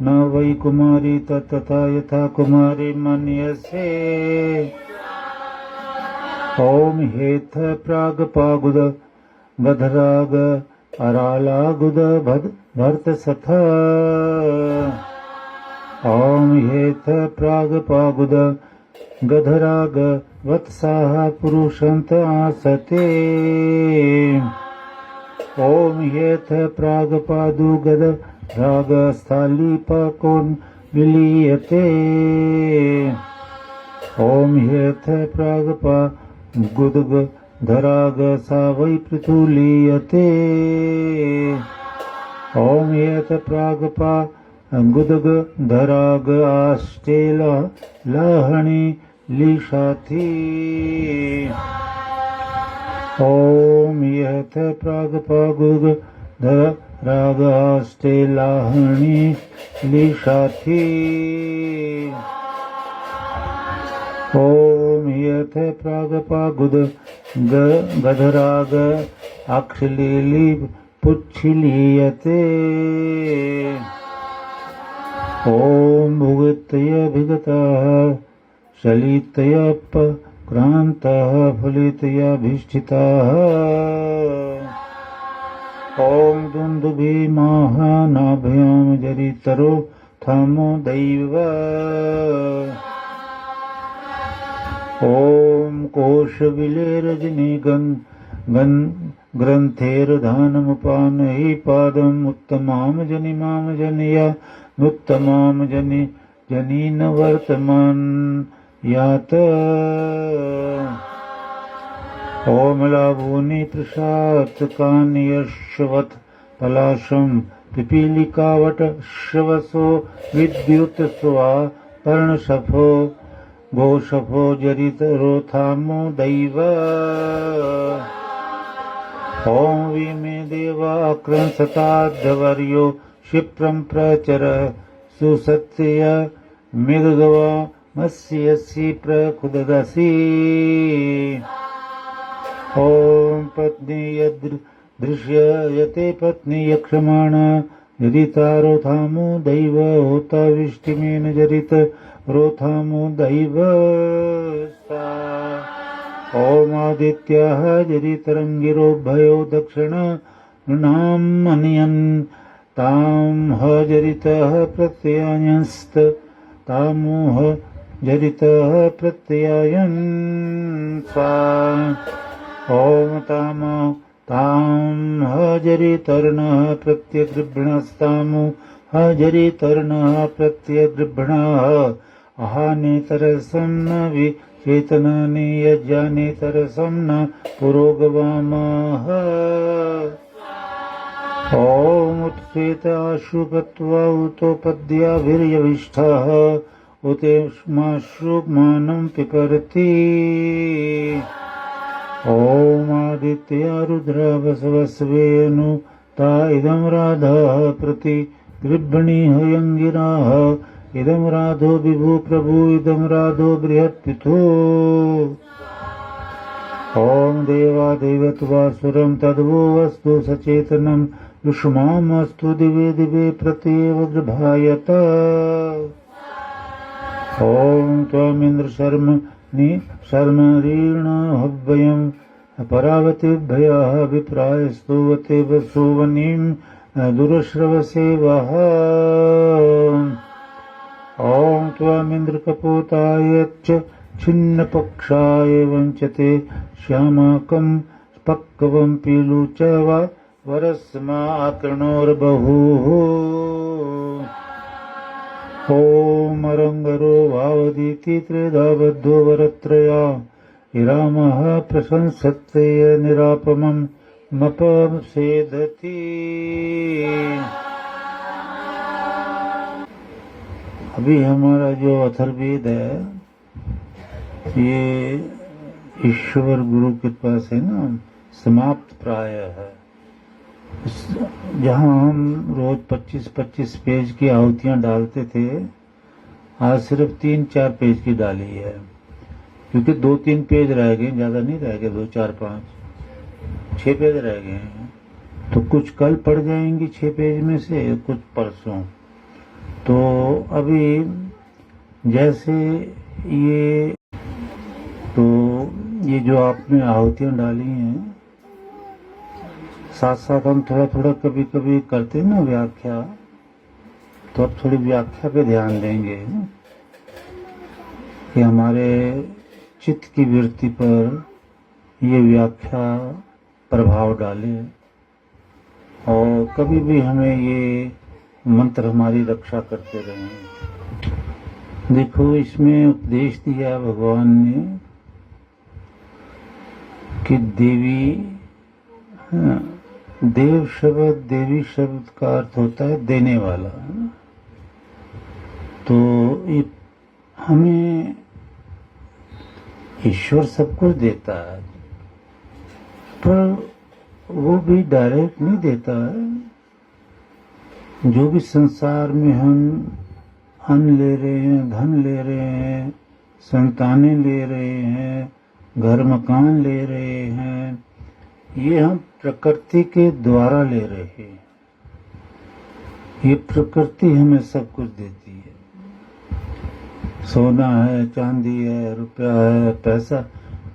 Speaker 2: न वै कुमारी तत्तथा यथा कुमारी मन्यसे ॐ हेथ प्रागपागुद गधराग अरालागुद भर्तसथ ॐ हेथ प्रागपागुद गधराग वत्साः पुरुषन्त आसते ॐ हेथ प्रागपादुगद रागस्थालीपकोन् विलीयते ॐ हेथ प्रागपा गुदग धराग सा वै पृथुलीयते ॐ यत् प्रागपा गुदग धराग आष्टेल लहणी लिशाथी ॐ यत् प्रागपा गुदग धराग आष्टेलाहणी लिशाथी ॐ यथ प्रागपागुद गधराग अक्षलीली पुच्छलीयते ॐ भुगतय भिगतः शलितय क्रान्तः फलितयाभिष्ठितः ॐ दुन्दुभिमाहानाभ्यां जरितरो थामो दैव ॐ कोशविलेरजनी ग्रन्थेर्धानमुपानहि पादम् उत्तमां जनिमां जनया नुत्तमां जनीन वर्तमान यात ॐ लाभूनि प्रसात्कानि यश्वत् पलाशं पिपीलिकावट श्रवसो विद्युत् स्वा पर्णशफो गोशफो जरितरोथामो दैव ॐ विमे देवाक्रंसताद्धवर्यो क्षिप्रं प्रचर सुसत्य मृगवा मत्स्यसि प्रखुदसि ॐ पत्नी यदृश्यते पत्नी यक्षमाण जरिता रोथामो दैव होता विष्टिमेन जरित रोथामो दैव सा ॐ आदित्याः जरितरङ्गिरोभयो दक्षिण नृणाम् अनियन् तां ह जरितः प्रत्ययायंस्त तामोह जरितः प्रत्ययायन् सा ॐ तां ह जरितर्णः प्रत्यगृभ्णस्तामो ह जरितर्णः प्रत्यगृभ्णः अहानेतरसं न विचेतनानि यज्ञानेतरसं न पुरोगवामः ॐ उत्सेत आशुपत्वा उतोपद्याभिर्यविष्ठः उतेष्माशुमानं पिकर्ति ॐ आदित्य रुद्र वसवस्वेनु ता इदं राधः प्रति गृह्णी हयंगिराः इदं राधो विभु प्रभु इदं राधो बृहत्पिथो ॐ देवादेवत्वासुरं तद्वो वस्तु सचेतनं युष्मामस्तु दिवे दिवे प्रत्येव गृभायत ॐ त्वमिन्द्र शर्मरीण हव्यं परावतिभ्यः विप्राय स्तुवते वसुवनीं दुरश्रवसे वः ॐ त्वमिन्द्र कपोतायच्च छिन्नपक्षाय वञ्चते श्यामाकं पक्वं पीलु च वरस्माकृणोर्बहुः ॐ अरङ्गरो भावदीति त्रिधा बद्धो वरत्रया रामः प्रशंसत्य निरापमं मपसेदति। अभी हमारा जो अथर्ववेद है ये ईश्वर गुरु के पास है ना, समाप्त प्राय है। जहाँ हम रोज 25-25 पेज की आहुतियाँ डालते थे, आज सिर्फ 3-4 पेज की डाली है, क्योंकि 2-3 पेज रह गए, ज़्यादा नहीं रह गए, 2-4-5-6 पेज रह गए हैं। तो कुछ कल पढ़ जाएंगी 6 पेज में से, कुछ परसों। तो अभी जैसे ये जो आपने आहुतियाँ डाली हैं, साथ साथ हम थोड़ा थोड़ा कभी कभी करते हैं ना व्याख्या, तो अब थोड़ी व्याख्या पे ध्यान देंगे कि हमारे चित्त की वृत्ति पर ये व्याख्या प्रभाव डाले और कभी भी हमें ये मंत्र हमारी रक्षा करते रहें। देखो, इसमें उपदेश दिया भगवान ने कि देव शब्द, देवी शब्द का अर्थ होता है देने वाला। तो ये हमें ईश्वर सब कुछ देता है, पर वो भी डायरेक्ट नहीं देता है। जो भी संसार में हम अन्न ले रहे हैं, धन ले रहे हैं, संतानें ले रहे हैं, घर मकान ले रहे हैं, ये हम प्रकृति के द्वारा ले रहे हैं। ये प्रकृति हमें सब कुछ देती है। सोना है, चांदी है, रुपया है, पैसा,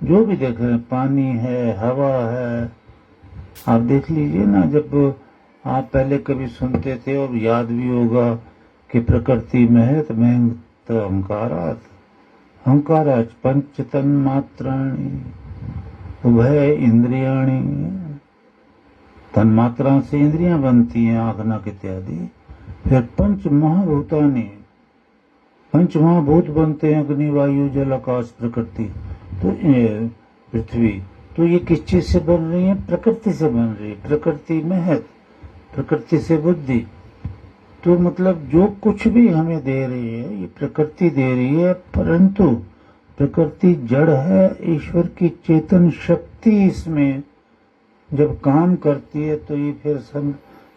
Speaker 2: जो भी देख रहे हैं, पानी है, हवा है। आप देख लीजिए ना, जब आप पहले कभी सुनते थे और याद भी होगा कि प्रकृति महत महत अहंकारात् अहंकाराच पंचतन मात्राणि उभय इंद्रियाणि। तन्मात्रा से इंद्रियां बनती हैं, आँख नाक इत्यादि। फिर पंच महाभूतानि, पंच महाभूत बनते हैं, अग्नि वायु जल आकाश प्रकृति। तो पृथ्वी, तो ये किस चीज से बन रही है? प्रकृति से बन रही है। प्रकृति महत, प्रकृति से बुद्धि। तो मतलब जो कुछ भी हमें दे रही है ये प्रकृति दे रही है, परंतु प्रकृति जड़ है। ईश्वर की चेतन शक्ति इसमें जब काम करती है तो ये फिर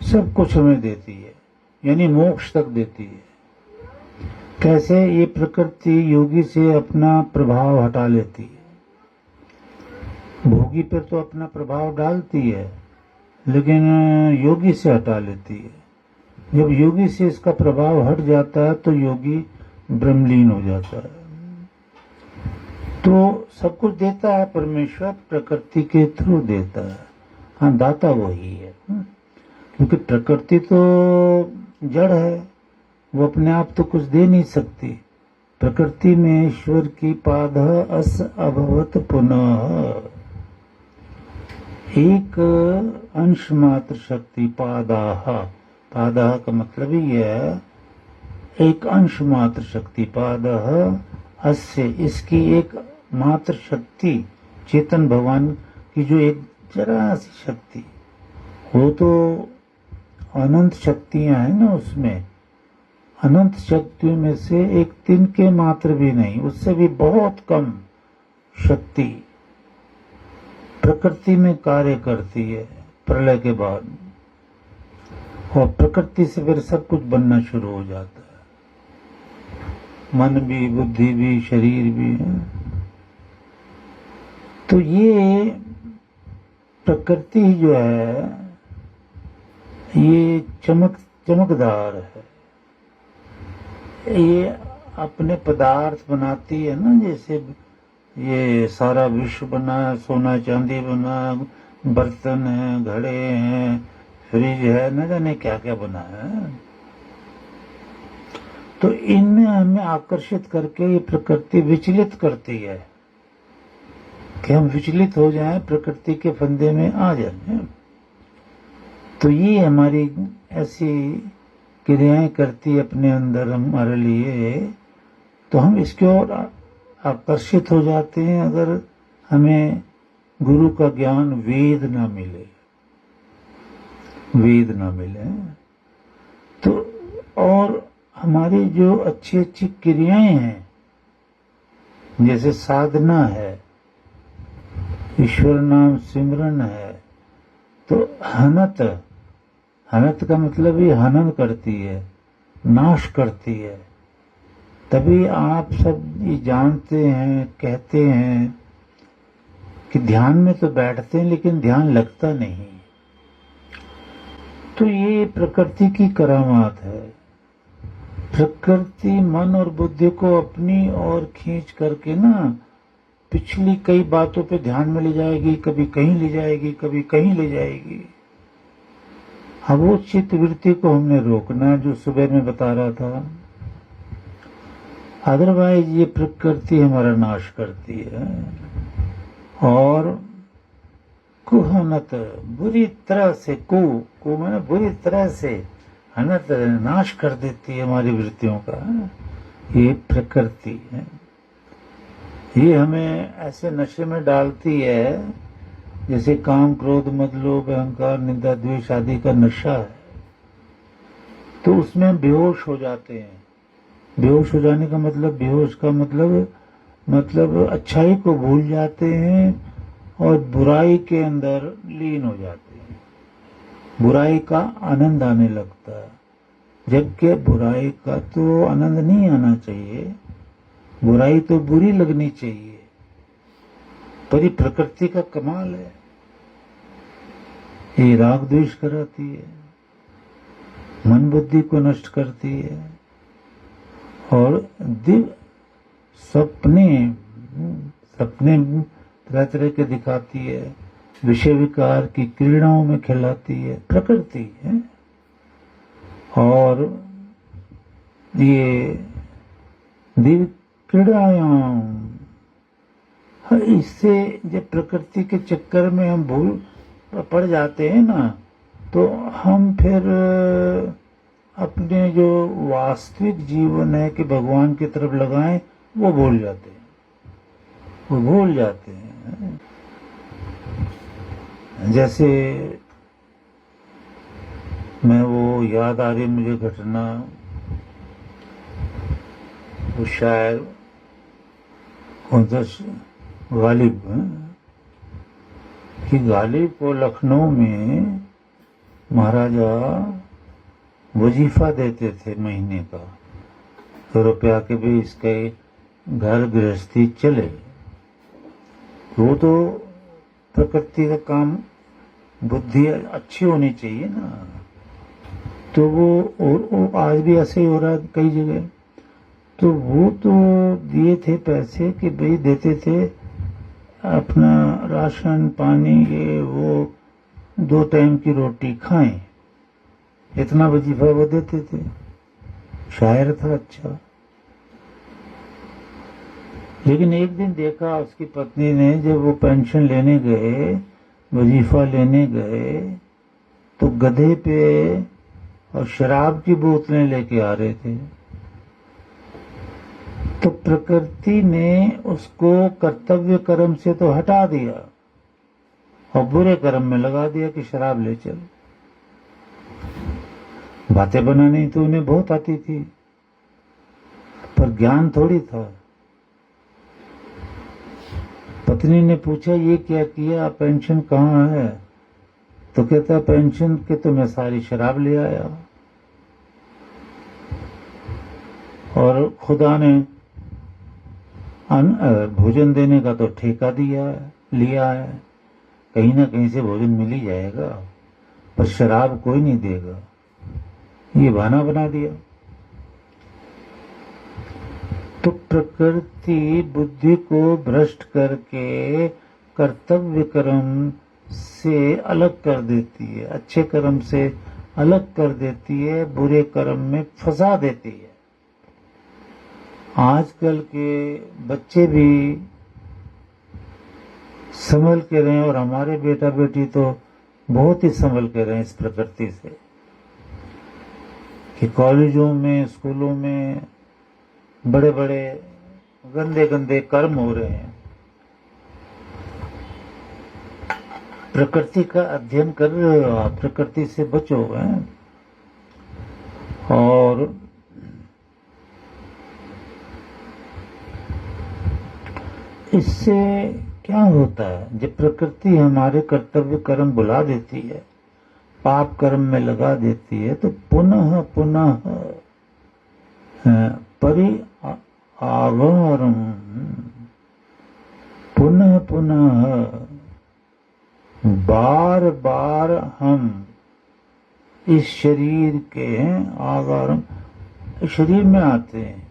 Speaker 2: सब कुछ हमें देती है, यानी मोक्ष तक देती है। कैसे? ये प्रकृति योगी से अपना प्रभाव हटा लेती है। भोगी पर तो अपना प्रभाव डालती है, लेकिन योगी से हटा लेती है। जब योगी से इसका प्रभाव हट जाता है तो योगी ब्रह्मलीन हो जाता है। तो सब कुछ देता है परमेश्वर, प्रकृति के थ्रू देता है। हाँ, दाता वही है, क्योंकि प्रकृति तो जड़ है, वो अपने आप तो कुछ दे नहीं सकती। प्रकृति में ईश्वर की पादः अस अभवत पुनः, एक अंश मात्र शक्ति। पादाह, पादाह का मतलब ही है एक अंश मात्र शक्ति। पादः अस्य, इसकी एक मात्र शक्ति, चेतन भगवान की जो एक जरा सी शक्ति, वो तो अनंत शक्तियां हैं ना, उसमें अनंत शक्तियों में से एक तिनके मात्र भी नहीं, उससे भी बहुत कम शक्ति प्रकृति में कार्य करती है प्रलय के बाद। और प्रकृति से फिर सब कुछ बनना शुरू हो जाता है, मन भी, बुद्धि भी, शरीर भी है। तो ये प्रकृति जो है ये चमकदार है, ये अपने पदार्थ बनाती है ना, जैसे ये सारा विश्व बना, सोना चांदी बना, बर्तन है, घड़े हैं, फ्रिज है, न जाने क्या क्या बना है। तो इनमें हमें आकर्षित करके ये प्रकृति विचलित करती है कि हम विचलित हो जाएं, प्रकृति के फंदे में आ जाएं। तो ये हमारी ऐसी क्रियाएं करती अपने अंदर हमारे लिए, तो हम इसकी ओर आकर्षित हो जाते हैं अगर हमें गुरु का ज्ञान वेद ना मिले, तो और हमारी जो अच्छी अच्छी क्रियाएं हैं, जैसे साधना है, ईश्वर नाम सिमरन है, तो हनत का मतलब ये हनन करती है, नाश करती है। तभी आप सब ये जानते हैं, कहते हैं कि ध्यान में तो बैठते हैं लेकिन ध्यान लगता नहीं। तो ये प्रकृति की करामात है। प्रकृति मन और बुद्धि को अपनी ओर खींच करके ना पिछली कई बातों पे ध्यान में ले जाएगी, कभी कहीं ले जाएगी, कभी कहीं ले जाएगी। अब वो चित्त वृत्ति को हमने रोकना है, जो सुबह में बता रहा था। अदरवाइज ये प्रकृति हमारा नाश करती है और कुहनत बुरी तरह से को मैंने बुरी तरह से हनत नाश कर देती है हमारी वृत्तियों का। ये प्रकृति है, ये हमें ऐसे नशे में डालती है जैसे काम, क्रोध, मद, लोभ, अहंकार, निंदा, द्वेष आदि का नशा है। तो उसमें हम बेहोश हो जाते हैं। बेहोश हो जाने का मतलब, बेहोश का मतलब अच्छाई को भूल जाते हैं और बुराई के अंदर लीन हो जाते हैं। बुराई का आनंद आने लगता है, जबकि बुराई का तो आनंद नहीं आना चाहिए, बुराई तो बुरी लगनी चाहिए। पर ये प्रकृति का कमाल है, ये राग द्वेष कराती है, मन बुद्धि को नष्ट करती है और सपने तरह तरह के दिखाती है, विषय विकार की क्रीड़ाओं में खिलाती है, प्रकृति है। और ये दिव्य क्रीड़ायाम, इससे जब प्रकृति के चक्कर में हम भूल पड़ जाते हैं ना, तो हम फिर अपने जो वास्तविक जीवन है कि भगवान की तरफ लगाएं, वो भूल जाते हैं। जैसे मैं वो याद आ रही मुझे घटना, वो शायर कौन सा गालिब कि गालिब को लखनऊ में महाराजा वजीफा देते थे महीने का, तो रुपया के भी इसके घर गृहस्थी चले। वो तो प्रकृति का काम, बुद्धि अच्छी होनी चाहिए ना। तो वो आज भी ऐसे ही हो रहा है कई जगह। तो वो तो दिए थे पैसे कि भाई देते थे अपना राशन पानी, ये वो 2 टाइम की रोटी खाएं, इतना वजीफा वो देते थे। शायर था अच्छा। लेकिन एक दिन देखा उसकी पत्नी ने, जब वो पेंशन लेने गए, वजीफा लेने गए, तो गधे पे और शराब की बोतलें लेके आ रहे थे। तो प्रकृति ने उसको कर्तव्य कर्म से तो हटा दिया और बुरे कर्म में लगा दिया कि शराब ले चल। बातें बनानी तो उन्हें बहुत आती थी, पर ज्ञान थोड़ी था। पत्नी ने पूछा, ये क्या किया, पेंशन कहाँ है? तो कहता पेंशन के तो मैं सारी शराब ले आया और खुदा ने भोजन देने का तो ठेका लिया है, कहीं ना कहीं से भोजन मिल ही जाएगा, पर शराब कोई नहीं देगा, ये बहाना बना दिया। तो प्रकृति बुद्धि को भ्रष्ट करके कर्तव्य कर्म से अलग कर देती है, अच्छे कर्म से अलग कर देती है, बुरे कर्म में फंसा देती है। आजकल के बच्चे भी संभल के रहे और हमारे बेटा बेटी तो बहुत ही संभल के रहे इस प्रकृति से, कि कॉलेजों में स्कूलों में बड़े बड़े गंदे गंदे कर्म हो रहे हैं। प्रकृति का अध्ययन कर रहे हो आप, प्रकृति से बचो हैं। और इससे क्या होता है, जब प्रकृति हमारे कर्तव्य कर्म बुला देती है, पाप कर्म में लगा देती है, तो पुनः पुनः परिआवारम, पुनः पुनः बार बार हम इस शरीर के आवारम शरीर में आते हैं,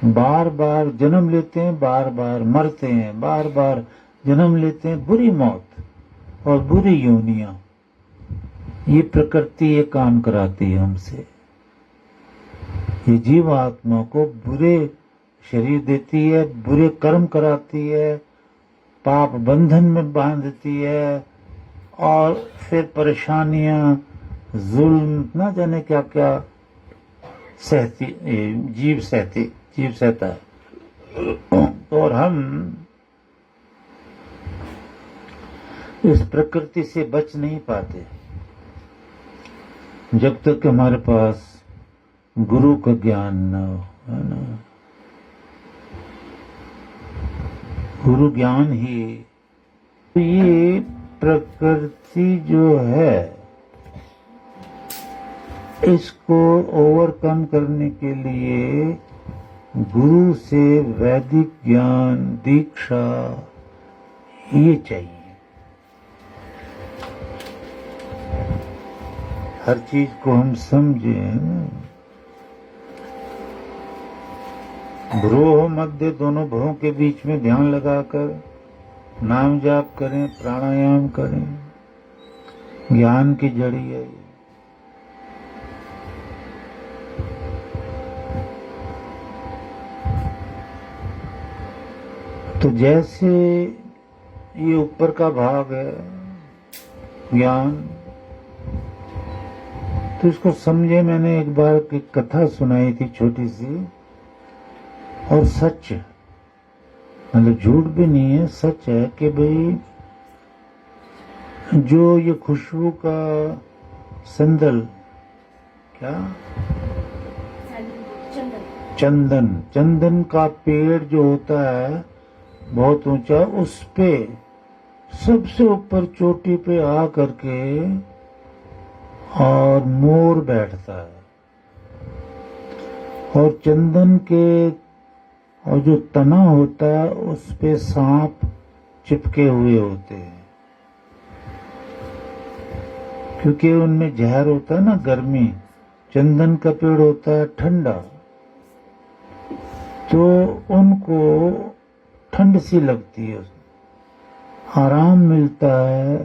Speaker 2: बार बार जन्म लेते हैं, बार बार मरते हैं, बार बार जन्म लेते हैं, बुरी मौत और बुरी योनियां, ये प्रकृति ये काम कराती है हमसे। ये जीव आत्मा को बुरे शरीर देती है, बुरे कर्म कराती है, पाप बंधन में बांधती है, और फिर परेशानियां, जुल्म, ना जाने क्या क्या सहती, जीव सहता है। और हम इस प्रकृति से बच नहीं पाते जब तक हमारे पास गुरु का ज्ञान न हो, है ना। गुरु ज्ञान ही, तो ये प्रकृति जो है, इसको ओवरकम करने के लिए गुरु से वैदिक ज्ञान दीक्षा ये चाहिए। हर चीज को हम समझें। भ्रूह मध्य दोनों भवों के बीच में ध्यान लगाकर नाम जाप करें, प्राणायाम करें, ज्ञान की जड़ी है ये। तो जैसे ये ऊपर का भाग है ज्ञान, तो इसको समझे। मैंने एक बार एक कथा सुनाई थी छोटी सी, और सच, मतलब झूठ भी नहीं है, सच है कि भाई जो ये खुशबू का संदल, क्या चंदन का पेड़ जो होता है बहुत ऊंचा, उस पे सबसे ऊपर चोटी पे आ करके और मोर बैठता है, और चंदन के और जो तना होता है उस पे सांप चिपके हुए होते हैं, क्योंकि उनमें जहर होता है ना, गर्मी। चंदन का पेड़ होता है ठंडा, तो उनको ठंड सी लगती है, आराम मिलता है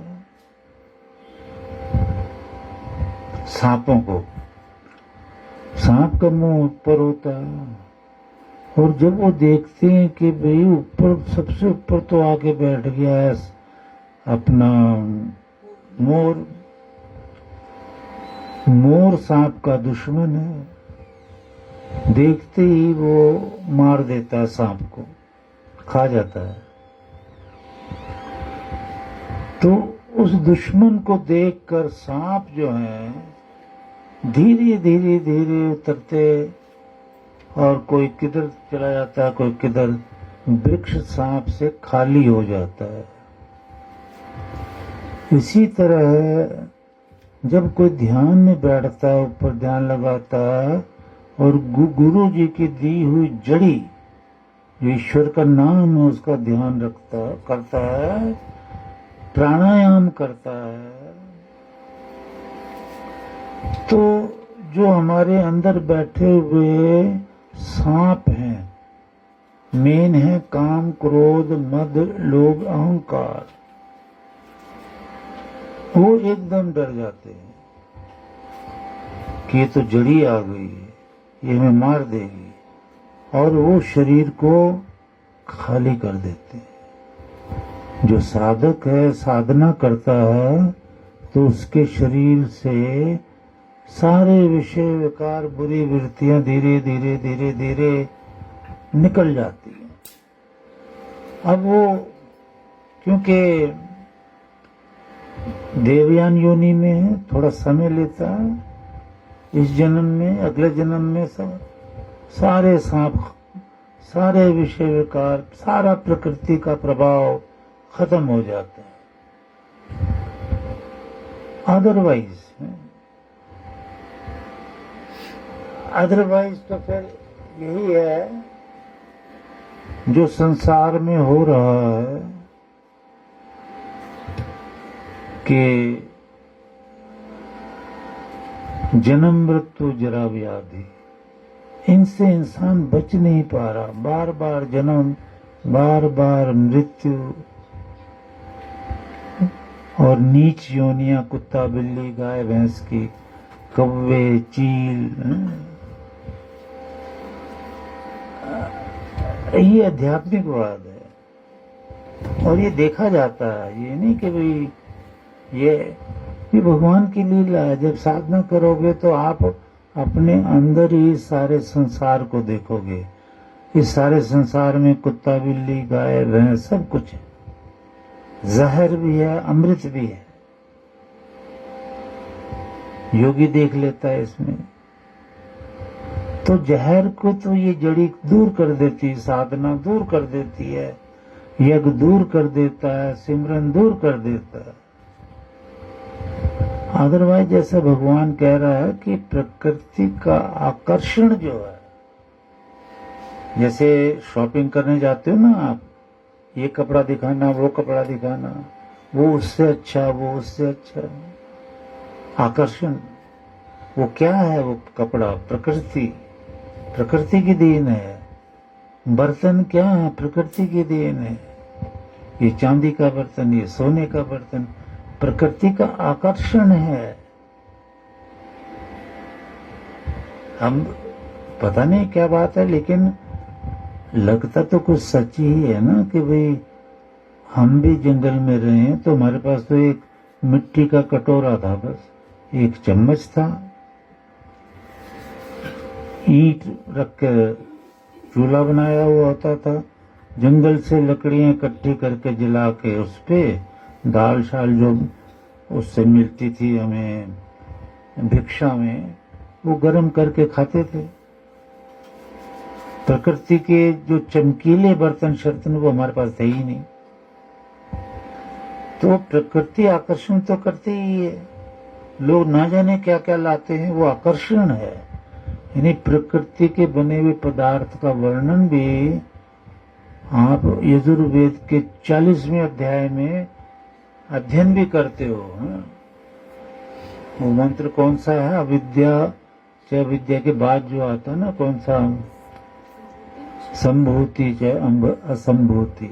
Speaker 2: सांपों को। सांप का मुंह ऊपर होता है, और जब वो देखते हैं कि भाई ऊपर, सबसे ऊपर तो आके बैठ गया है अपना मोर, मोर सांप का दुश्मन है, देखते ही वो मार देता है, सांप को खा जाता है। तो उस दुश्मन को देखकर सांप जो है धीरे धीरे धीरे उतरते, और कोई किधर चला जाता है, कोई किधर, वृक्ष सांप से खाली हो जाता है। इसी तरह जब कोई ध्यान में बैठता है, ऊपर ध्यान लगाता है और गुरु जी की दी हुई जड़ी जो ईश्वर का नाम है उसका ध्यान करता है, प्राणायाम करता है, तो जो हमारे अंदर बैठे हुए सांप हैं, मेन है काम, क्रोध, मद, लोभ, अहंकार, वो एकदम डर जाते हैं कि ये तो जड़ी आ गई है, ये हमें मार देगी, और वो शरीर को खाली कर देते हैं। जो साधक है, साधना करता है, तो उसके शरीर से सारे विषय विकार, बुरी वृत्तियां धीरे धीरे धीरे धीरे निकल जाती हैं। अब वो क्योंकि देवयान योनि में है, थोड़ा समय लेता है, इस जन्म में, अगले जन्म में सब सारे सांप, सारे विषय विकार, सारा प्रकृति का प्रभाव खत्म हो जाता है। अदरवाइज तो फिर यही है जो संसार में हो रहा है कि जन्म मृत्यु जरा व्याधि, इनसे इंसान बच नहीं पा रहा। बार बार जन्म, बार बार मृत्यु, और नीच योनियां, कुत्ता, बिल्ली, गाय, भैंस की, कौवे, चील, ये आध्यात्मिकवाद है। और ये देखा जाता है, ये नहीं कि भाई ये भगवान की लीला है। जब साधना करोगे तो आप अपने अंदर ही सारे संसार को देखोगे। इस सारे संसार में कुत्ता, बिल्ली, गाय, भैंस सब कुछ है, जहर भी है, अमृत भी है। योगी देख लेता है इसमें। तो जहर को तो ये जड़ी दूर कर देती है, साधना दूर कर देती है, यज्ञ दूर कर देता है, सिमरन दूर कर देता है। अदरवाइज जैसा भगवान कह रहा है कि प्रकृति का आकर्षण जो है, जैसे शॉपिंग करने जाते हो ना आप, ये कपड़ा दिखाना, वो कपड़ा दिखाना, वो उससे अच्छा, वो उससे अच्छा, आकर्षण। वो क्या है? वो कपड़ा प्रकृति की देन है। बर्तन क्या है? प्रकृति की देन है। ये चांदी का बर्तन, ये सोने का बर्तन, प्रकृति का आकर्षण है। हम पता नहीं क्या बात है, लेकिन लगता तो कुछ सच ही है ना कि भाई हम भी जंगल में रहे हैं तो हमारे पास तो एक मिट्टी का कटोरा था, बस एक चम्मच था, ईंट रख कर चूल्हा बनाया हुआ होता था, जंगल से लकड़ियां इकट्ठी करके जला के उस पे दाल शाल जो उससे मिलती थी हमें भिक्षा में, वो गर्म करके खाते थे। प्रकृति के जो चमकीले बर्तन शर्तन वो हमारे पास थे ही नहीं। तो प्रकृति आकर्षण तो करती ही है। लोग ना जाने क्या क्या लाते हैं, वो आकर्षण है। यानी प्रकृति के बने हुए पदार्थ का वर्णन भी आप यजुर्वेद के 40वें अध्याय में अध्ययन भी करते हो। वो मंत्र कौन सा है? अविद्या चाहे विद्या के बाद जो आता है ना, कौन सा? संभूति चाहे असंभूति,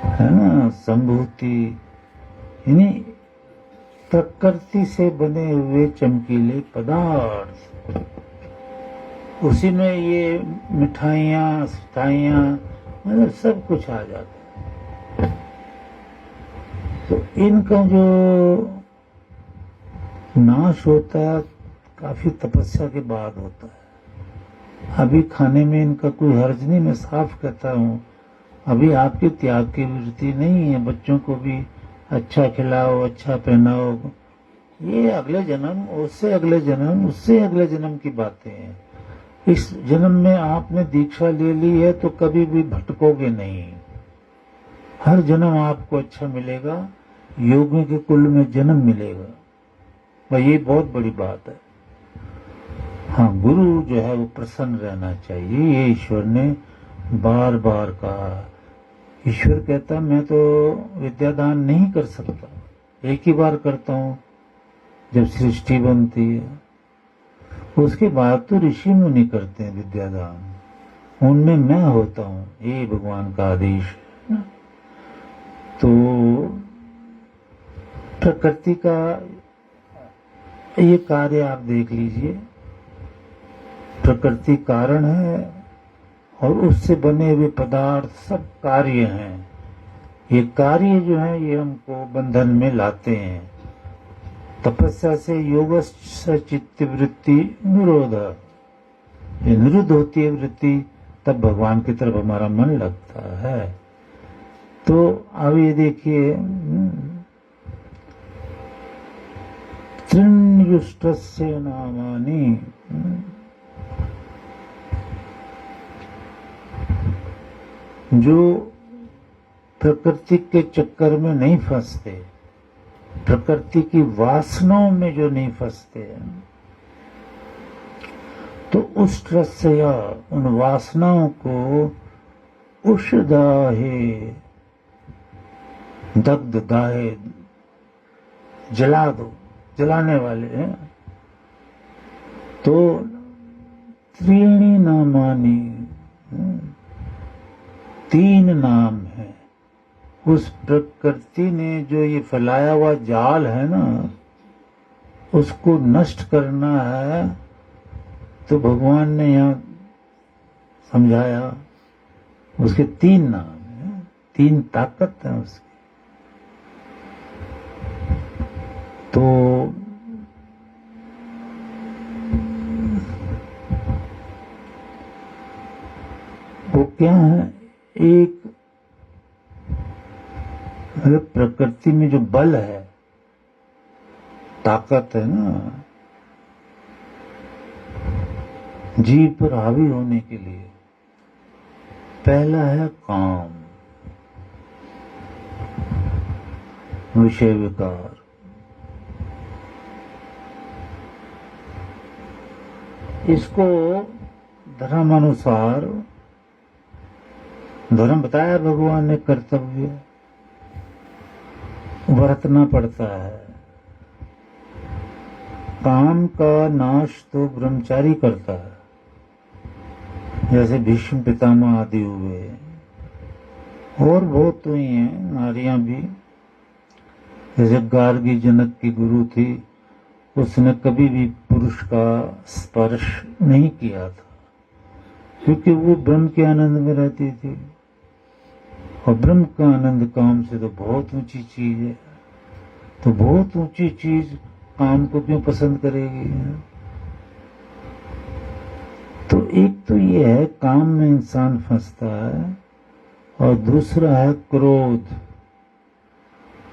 Speaker 2: है ना? संभूति यानी प्रकृति से बने हुए चमकीले पदार्थ, उसी में ये मिठाइयाँ, सिठाइयाँ, मतलब सब कुछ आ जाता है। तो इनका जो नाश होता है काफी तपस्या के बाद होता है। अभी खाने में इनका कोई हर्ज नहीं, मैं साफ कहता हूँ। अभी आपकी त्याग की वृत्ति नहीं है। बच्चों को भी अच्छा खिलाओ, अच्छा पहनाओ, ये अगले जन्म, उससे अगले जन्म, उससे अगले जन्म की बातें हैं। इस जन्म में आपने दीक्षा ले ली है तो कभी भी भटकोगे नहीं। हर जन्म आपको अच्छा मिलेगा, योगियों के कुल में जन्म मिलेगा। और ये बहुत बड़ी बात है। हाँ, गुरु जो है वो प्रसन्न रहना चाहिए, ये ईश्वर ने बार बार कहा। ईश्वर कहता मैं तो विद्यादान नहीं कर सकता, एक ही बार करता हूँ जब सृष्टि बनती है, उसके बाद तो ऋषि मुनि करते हैं विद्यादान, उनमें मैं होता हूँ, ये भगवान का आदेश है। तो प्रकृति का ये कार्य आप देख लीजिए, प्रकृति कारण है और उससे बने हुए पदार्थ सब कार्य हैं। ये कार्य जो है ये हमको बंधन में लाते हैं। तपस्या से योग चित्त वृत्ति निरोध, ये निरुद्ध होती है वृत्ति, तब भगवान की तरफ हमारा मन लगता है। तो अब ये देखिए, त्रिण्युष्टस्य नामानि, जो प्रकृति के चक्कर में नहीं फंसते, प्रकृति की वासनाओं में जो नहीं फंसते, तो उस रस्य या उन वासनाओं को उषदाहे, दग्ध दाहे, जला दो, जलाने वाले हैं। तो त्रीणी नामानि, तीन नाम है। उस प्रकृति ने जो ये फैलाया हुआ जाल है ना, उसको नष्ट करना है, तो भगवान ने यहाँ समझाया, उसके तीन नाम है, तीन ताकत है उसकी। तो वो क्या है, एक प्रकृति में जो बल है, ताकत है ना, जीव पर हावी होने के लिए, पहला है काम, विषय विकार। इसको धर्मानुसार, धर्म बताया भगवान ने, कर्तव्य बरतना पड़ता है। काम का नाश तो ब्रह्मचारी करता है, जैसे भीष्म पितामह आदि हुए, और बहुत हुई हैं नारियां भी, जैसे गार्गी जनक की गुरु थी, उसने कभी भी पुरुष का स्पर्श नहीं किया था, क्योंकि वो ब्रह्म के आनंद में रहती थी, और ब्रह्म का आनंद काम से तो बहुत ऊंची चीज है। तो बहुत ऊंची चीज काम को क्यों पसंद करेगी? तो एक तो ये है, काम में इंसान फंसता है, और दूसरा है क्रोध,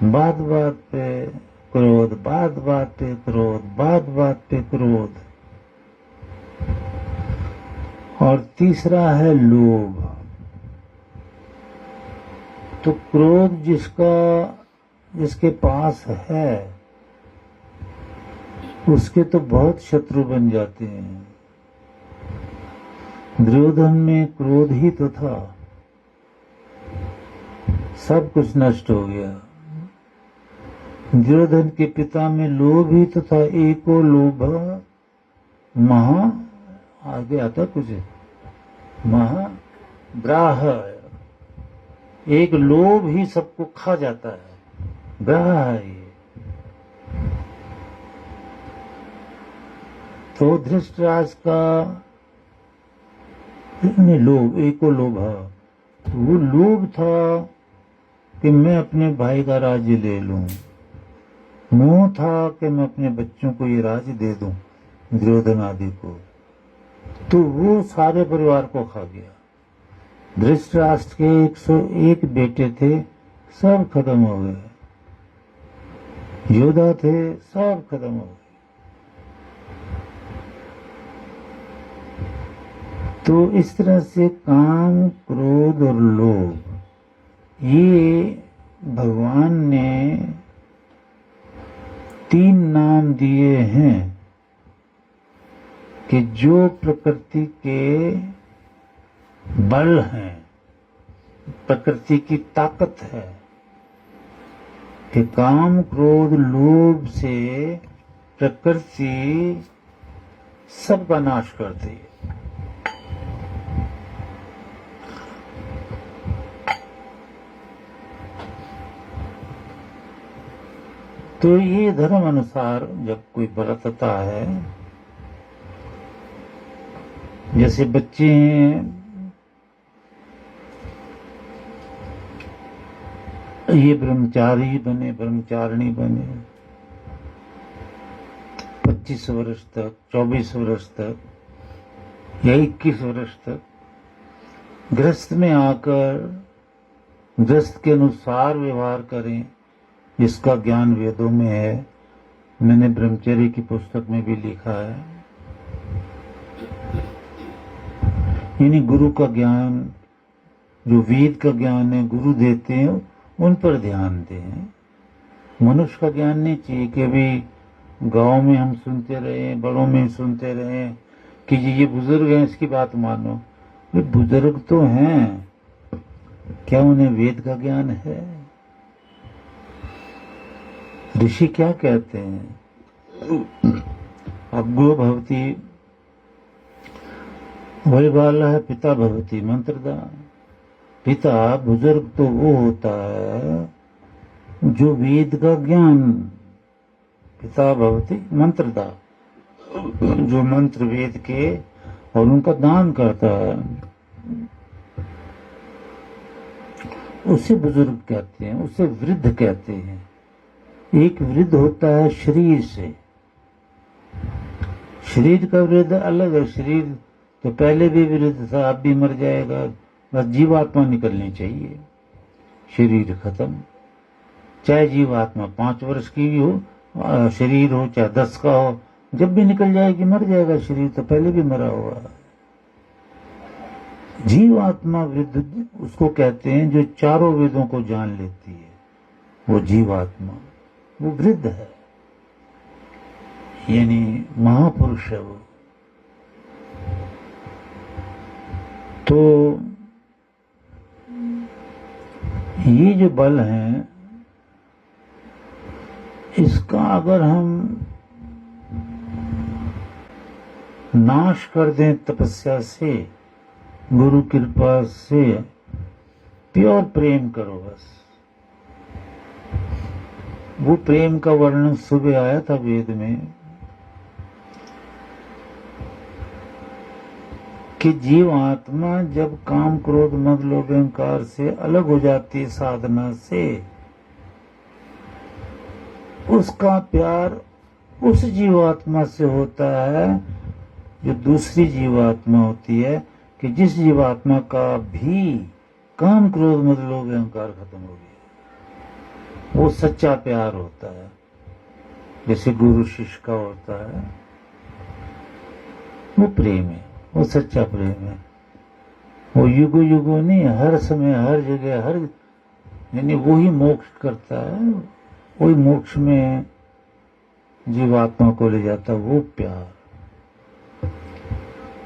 Speaker 2: बात बात पे क्रोध, बात बात पे क्रोध, बात बात पे क्रोध। और तीसरा है लोभ। तो क्रोध जिसके पास है, उसके तो बहुत शत्रु बन जाते हैं। दुर्योधन में क्रोध ही तो था, सब कुछ नष्ट हो गया। दुर्योधन के पिता में लोभ ही तो था, एको लोभ महा, आगे आता कुछ महाग्राह, एक लोभ ही सबको खा जाता है, ग्राह है ये। तो धृतराष्ट्र का लोभ, एको लोभ, वो लोभ था कि मैं अपने भाई का राज्य ले लूं, मोह था कि मैं अपने बच्चों को ये राज्य दे दूं, दुर्योधन आदि को। तो वो सारे परिवार को खा गया। धृतराष्ट्र के 101 बेटे थे, सब खत्म हो गए, योद्धा थे, सब खत्म हो गए। तो इस तरह से काम, क्रोध और लोभ, ये भगवान ने 3 नाम दिए हैं कि जो प्रकृति के बल हैं, प्रकृति की ताकत है, कि काम क्रोध लोभ से प्रकृति सबका नाश करती है। तो ये धर्म अनुसार जब कोई बरतता है, जैसे बच्चे हैं, ये ब्रह्मचारी बने, ब्रह्मचारिणी बने, 25 वर्ष तक, 24 वर्ष तक या 21 वर्ष तक गृहस्थ में आकर गृहस्थ के अनुसार व्यवहार करें, इसका ज्ञान वेदों में है। मैंने ब्रह्मचर्य की पुस्तक में भी लिखा है। यानी गुरु का ज्ञान, जो वेद का ज्ञान है गुरु देते हैं, उन पर ध्यान दें। मनुष्य का ज्ञान नहीं चाहिए कि अभी गांव में हम सुनते रहे, बड़ों में सुनते रहे कि ये बुजुर्ग हैं, इसकी बात मानो। वे बुजुर्ग तो हैं, क्या उन्हें वेद का ज्ञान है? ऋषि क्या कहते हैं? अग्गो भवति वही बाला है, पिता भवति मंत्रदा। पिता बुजुर्ग तो वो होता है जो वेद का ज्ञान, पिता भवति मंत्रदा, जो मंत्र वेद के और उनका दान करता है, उसे बुजुर्ग कहते हैं, उसे वृद्ध कहते हैं। एक वृद्ध होता है शरीर से, शरीर का वृद्ध अलग है। शरीर तो पहले भी वृद्ध था, अब भी मर जाएगा, बस जीवात्मा निकलनी चाहिए, शरीर खत्म। चाहे जीवात्मा 5 वर्ष की भी हो, शरीर हो चाहे 10 का हो, जब भी निकल जाएगी मर जाएगा। शरीर तो पहले भी मरा हुआ है। जीवात्मा वृद्ध उसको कहते हैं जो चारों वेदों को जान लेती है, वो जीवात्मा, वो वृद्ध है, यानी महापुरुष है वो। तो ये जो बल है, इसका अगर हम नाश कर दें तपस्या से, गुरु कृपा से, प्योर प्रेम करो बस। वो प्रेम का वर्णन सुबह आया था वेद में कि जीव आत्मा जब काम क्रोध मद लोभ अहंकार से अलग हो जाती है साधना से, उसका प्यार उस जीवात्मा से होता है जो दूसरी जीवात्मा होती है, कि जिस जीवात्मा का भी काम क्रोध मद लोभ अहंकार खत्म हो गया, वो सच्चा प्यार होता है। जैसे गुरु शिष्य का होता है, वो प्रेम है, वो सच्चा प्रेम है। वो युगो युगो नहीं, हर समय हर जगह हर, यानी वो ही मोक्ष करता है, वही मोक्ष में जीवात्मा को ले जाता, वो प्यार।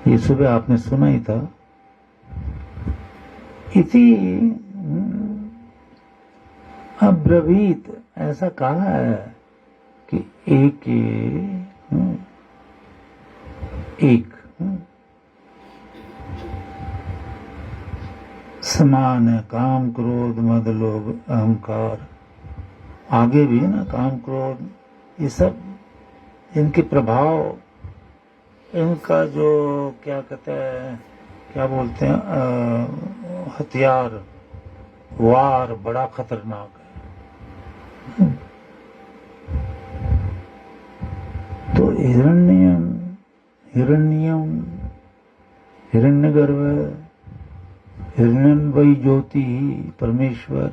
Speaker 2: ये सुबह आपने सुना ही था। इसी अब्रवीत ऐसा कहा है कि एक समान है काम क्रोध मद लोभ अहंकार। आगे भी है ना, काम क्रोध, ये सब इनके प्रभाव, इनका जो क्या कहते हैं, क्या बोलते हैं, हथियार, वार बड़ा खतरनाक है। तो हिरण्यम हिरण्यगर्भ, हिरण्यम वही ज्योति ही परमेश्वर,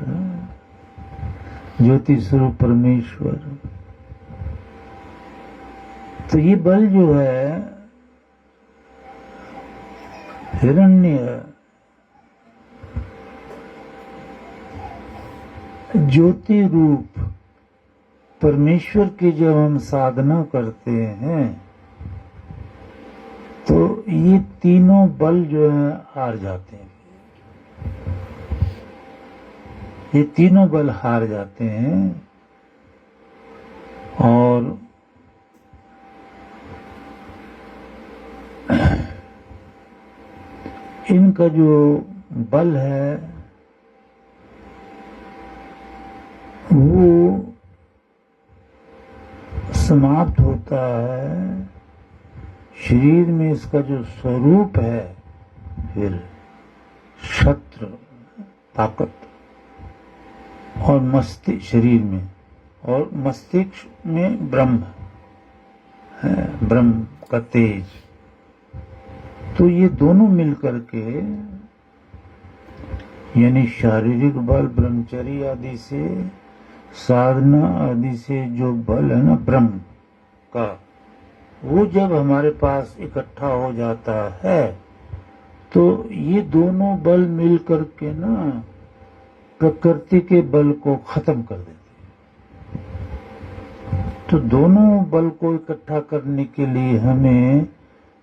Speaker 2: ज्योति स्वरूप परमेश्वर। तो ये बल जो है हिरण्य, ज्योति रूप परमेश्वर की जब हम साधना करते हैं तो ये तीनों बल जो है हार जाते हैं। ये तीनों बल हार जाते हैं और इनका जो बल है वो समाप्त होता है। शरीर में इसका जो स्वरूप है फिर शस्त्र ताकत और मस्तिष्क शरीर में और मस्तिष्क में ब्रह्म है, ब्रह्म का तेज। तो ये दोनों मिलकर के यानी शारीरिक बल ब्रह्मचर्य आदि से साधना आदि से जो बल है ना ब्रह्म का, वो जब हमारे पास इकट्ठा हो जाता है तो ये दोनों बल मिलकर के ना प्रकृति के बल को खत्म कर देते हैं। तो दोनों बल को इकट्ठा करने के लिए हमें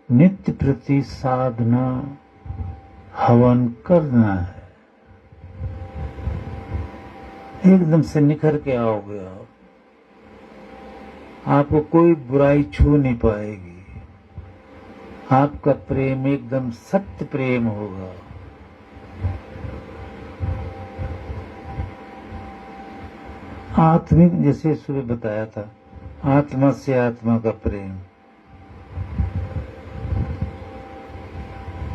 Speaker 2: नित्य प्रति साधना हवन करना है। एकदम से निखर के आओगे आप, आपको कोई बुराई छू नहीं पाएगी। आपका प्रेम एकदम सत्य प्रेम होगा। आत्मिक, जैसे सुबह बताया था, आत्मा से आत्मा का प्रेम।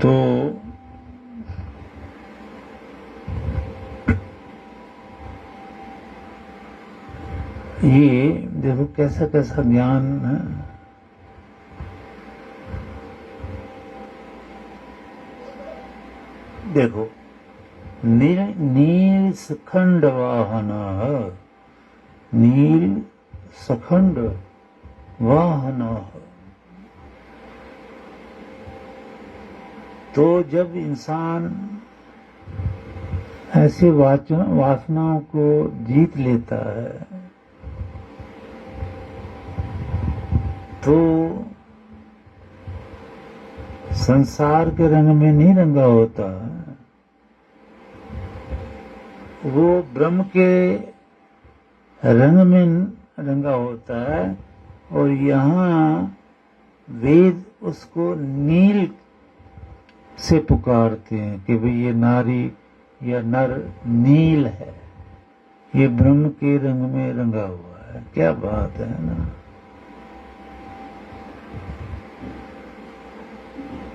Speaker 2: तो ये देखो कैसा कैसा ज्ञान है। देखो नील सखंड वाहन, नील सखंड वाहन। तो जब इंसान ऐसे वासनाओं को जीत लेता है तो संसार के रंग में नहीं रंगा होता, वो ब्रह्म के रंग में रंगा होता है। और यहाँ वेद उसको नील से पुकारते हैं कि भाई ये नारी या नर नील है, ये ब्रह्म के रंग में रंगा हुआ है। क्या बात है ना।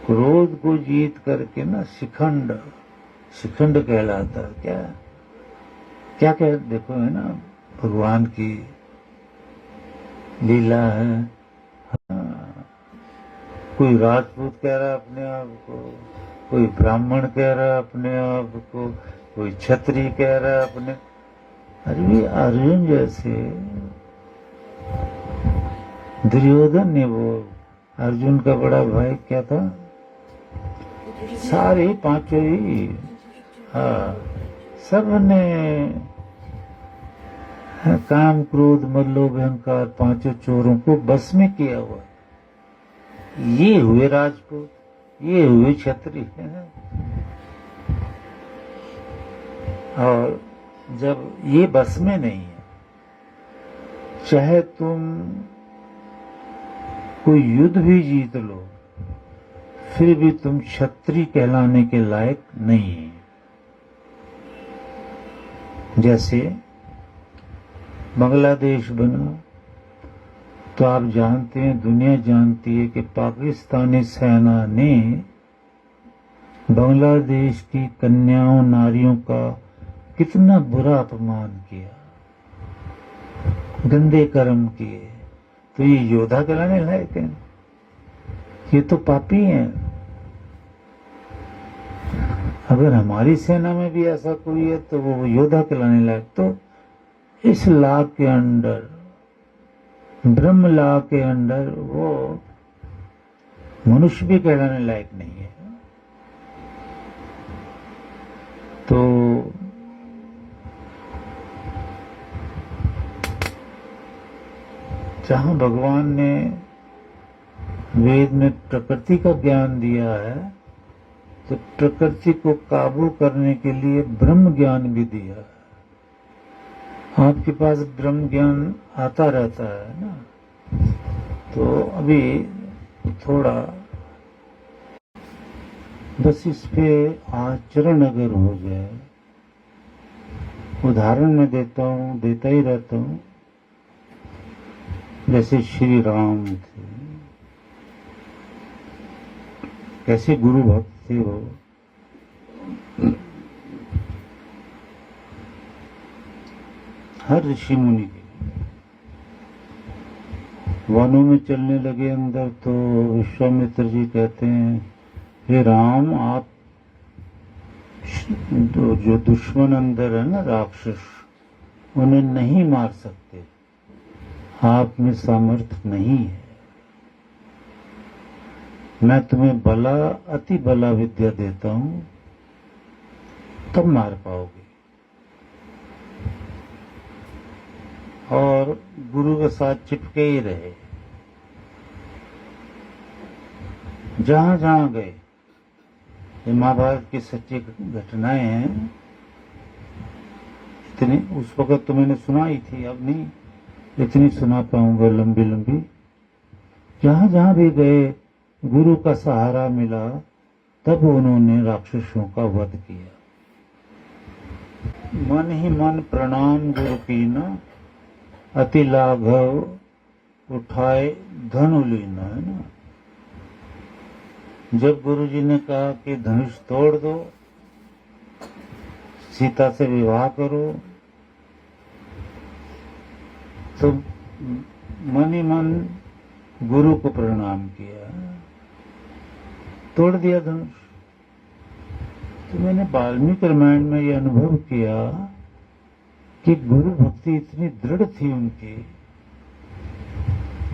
Speaker 2: क्रोध को जीत करके ना शिखंड, शिखंड कहलाता है। क्या क्या कह, देखो है ना भगवान की लीला है। हाँ, कोई राजपूत कह रहा है अपने आप को, कोई ब्राह्मण कह रहा है अपने आप को, कोई क्षत्रिय कह रहा है अपने। अरे अर्जुन जैसे दुर्योधन ने, वो अर्जुन का बड़ा भाई क्या था, सारे पांचों ही, हाँ सब ने काम क्रोध मद लोभ अहंकार पांचों चोरों को बस में किया हुआ। ये हुए राजपूत, ये हुए क्षत्रिय। और जब ये बस में नहीं है, चाहे तुम कोई युद्ध भी जीत लो फिर भी तुम क्षत्रिय कहलाने के लायक नहीं है। जैसे बांग्लादेश बना तो आप जानते हैं, दुनिया जानती है कि पाकिस्तानी सेना ने बांग्लादेश की कन्याओं नारियों का कितना बुरा अपमान किया, गंदे कर्म किए। तो ये योद्धा कहलाने लायक है? ये तो पापी हैं। अगर हमारी सेना में भी ऐसा कोई है तो वो योद्धा कहलाने लायक। तो इस लॉ के अंडर, ब्रह्म लॉ के अंडर, वो मनुष्य भी कहलाने लायक नहीं है। तो जहां भगवान ने वेद में प्रकृति का ज्ञान दिया है, तो प्रकृति को काबू करने के लिए ब्रह्म ज्ञान भी दिया है। आपके पास ब्रह्म ज्ञान आता रहता है ना, तो अभी थोड़ा बस इस पे आचरण अगर हो जाए, उदाहरण मैं देता ही रहता हूँ। जैसे श्री राम थे, कैसे गुरु भक्त थे वो। हर ऋषि मुनि के वनों में चलने लगे अंदर, तो विश्वामित्र जी कहते हैं, हे राम, आप जो दुश्मन अंदर है ना, राक्षस, उन्हें नहीं मार सकते, आप में सामर्थ्य नहीं है। मैं तुम्हें बला, अति बला विद्या देता हूं, तब मार पाओगे। और गुरु के साथ चिपके ही रहे। जहां जहां गए, ये महाभारत की सच्ची घटनाएं हैं। इतनी उस वक्त तो मैंने सुनाई थी, अब नहीं इतनी सुना पाऊंगा लंबी लंबी। जहां जहां भी गए, गुरु का सहारा मिला, तब उन्होंने राक्षसों का वध किया। मन ही मन प्रणाम गुरु कीना, अति लाघव उठाए धनु लीना, है ना। जब गुरु जी ने कहा कि धनुष तोड़ दो, सीता से विवाह करो, तो मन ही मन गुरु को प्रणाम किया, तोड़ दिया धनुष। तो मैंने वाल्मीकि रामायण में यह अनुभव किया कि गुरु भक्ति इतनी दृढ़ थी उनकी,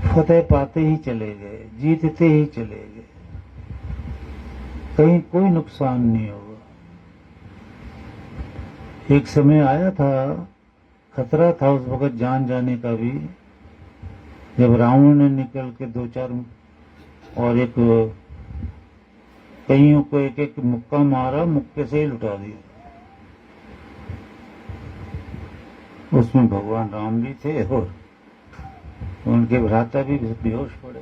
Speaker 2: फतेह पाते ही चले गए, जीतते ही चले गए, कहीं कोई नुकसान नहीं होगा। एक समय आया था, खतरा था उस वक्त जान जाने का भी, जब रावण ने निकल के 2-4 और एक कईयों को एक एक मुक्का मारा, मुक्के से ही लुटा दिया। उसमें भगवान राम भी थे और उनके भ्राता भी बेहोश पड़े।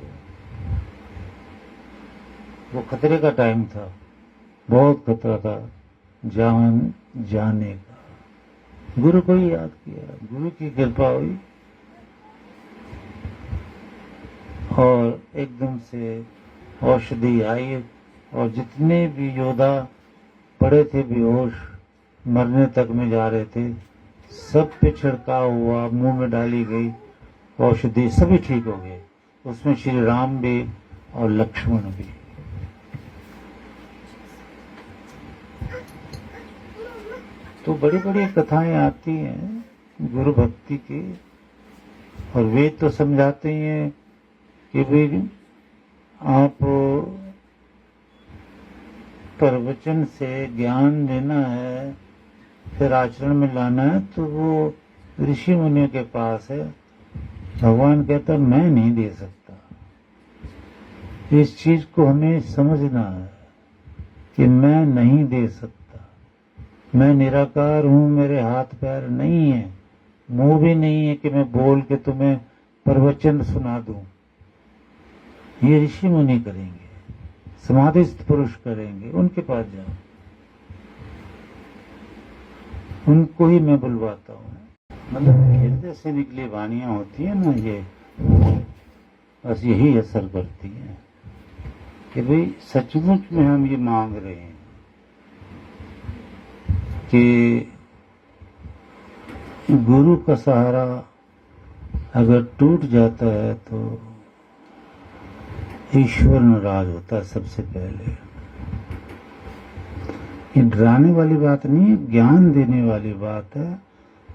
Speaker 2: वो खतरे का टाइम था, बहुत खतरा था जान जाने का। गुरु को ही याद किया, गुरु की कृपा हुई और एकदम से औषधि आई, और जितने भी योद्धा पड़े थे बेहोश, मरने तक में जा रहे थे, सब पे छिड़काव हुआ, मुंह में डाली गई औषधि, सभी ठीक हो गए। उसमें श्री राम भी और लक्ष्मण भी। तो बड़ी बड़ी कथाएं आती हैं गुरु भक्ति की, और वेद तो समझाते ही हैं कि भाई आप प्रवचन से ज्ञान देना है, फिर आचरण में लाना है, तो वो ऋषि मुनियों के पास है। भगवान कहता मैं नहीं दे सकता। इस चीज को हमें समझना है कि मैं नहीं दे सकता। मैं निराकार हूं, मेरे हाथ पैर नहीं है, मुंह भी नहीं है कि मैं बोल के तुम्हें प्रवचन सुना दूं। ये ऋषि मुनि करेंगे, समाधिस्थ पुरुष करेंगे, उनके पास जाओ, उनको ही मैं बुलवाता हूँ। मतलब हृदय से निकली वाणियां होती है ना, ये बस यही असर करती है कि भाई सचमुच में हम ये मांग रहे हैं कि गुरु का सहारा अगर टूट जाता है तो ईश्वर नाराज होता है सबसे पहले। ये डराने वाली बात नहीं है, ज्ञान देने वाली बात है,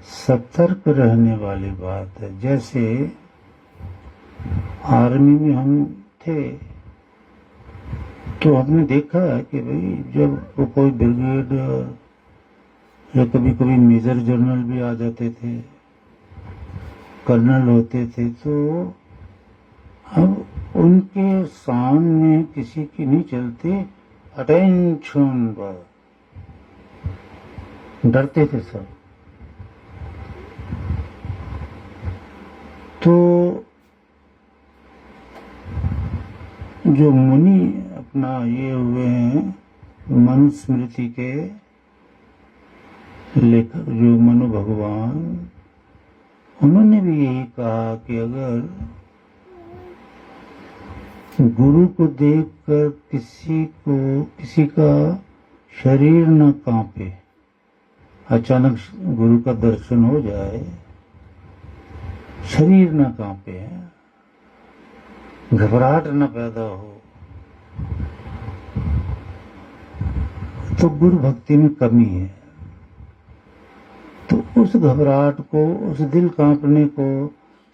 Speaker 2: सतर्क रहने वाली बात है। जैसे आर्मी में हम थे तो हमने देखा है कि भाई जब वो कोई ब्रिगेड या कभी कभी मेजर जनरल भी आ जाते थे, कर्नल होते थे, तो अब उनके सामने किसी की नहीं चलती, अटेंशन पर डरते थे सब। तो जो मुनि अपना ये हुए हैं मनुस्मृति के लेखक जो मनु भगवान, उन्होंने भी यही कहा कि अगर गुरु को देखकर किसी का शरीर न कांपे, अचानक गुरु का दर्शन हो जाए, शरीर न कांपे, घबराहट न पैदा हो, तो गुरु भक्ति में कमी है। तो उस घबराहट को, उस दिल कांपने को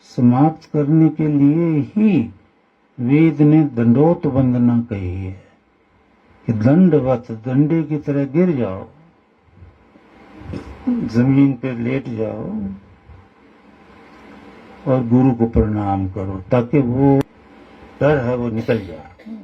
Speaker 2: समाप्त करने के लिए ही वेद ने दंडोत वंदना कही है कि दंडवत, डंडे की तरह गिर जाओ, जमीन पे लेट जाओ और गुरु को प्रणाम करो, ताकि वो डर है वो निकल जाए।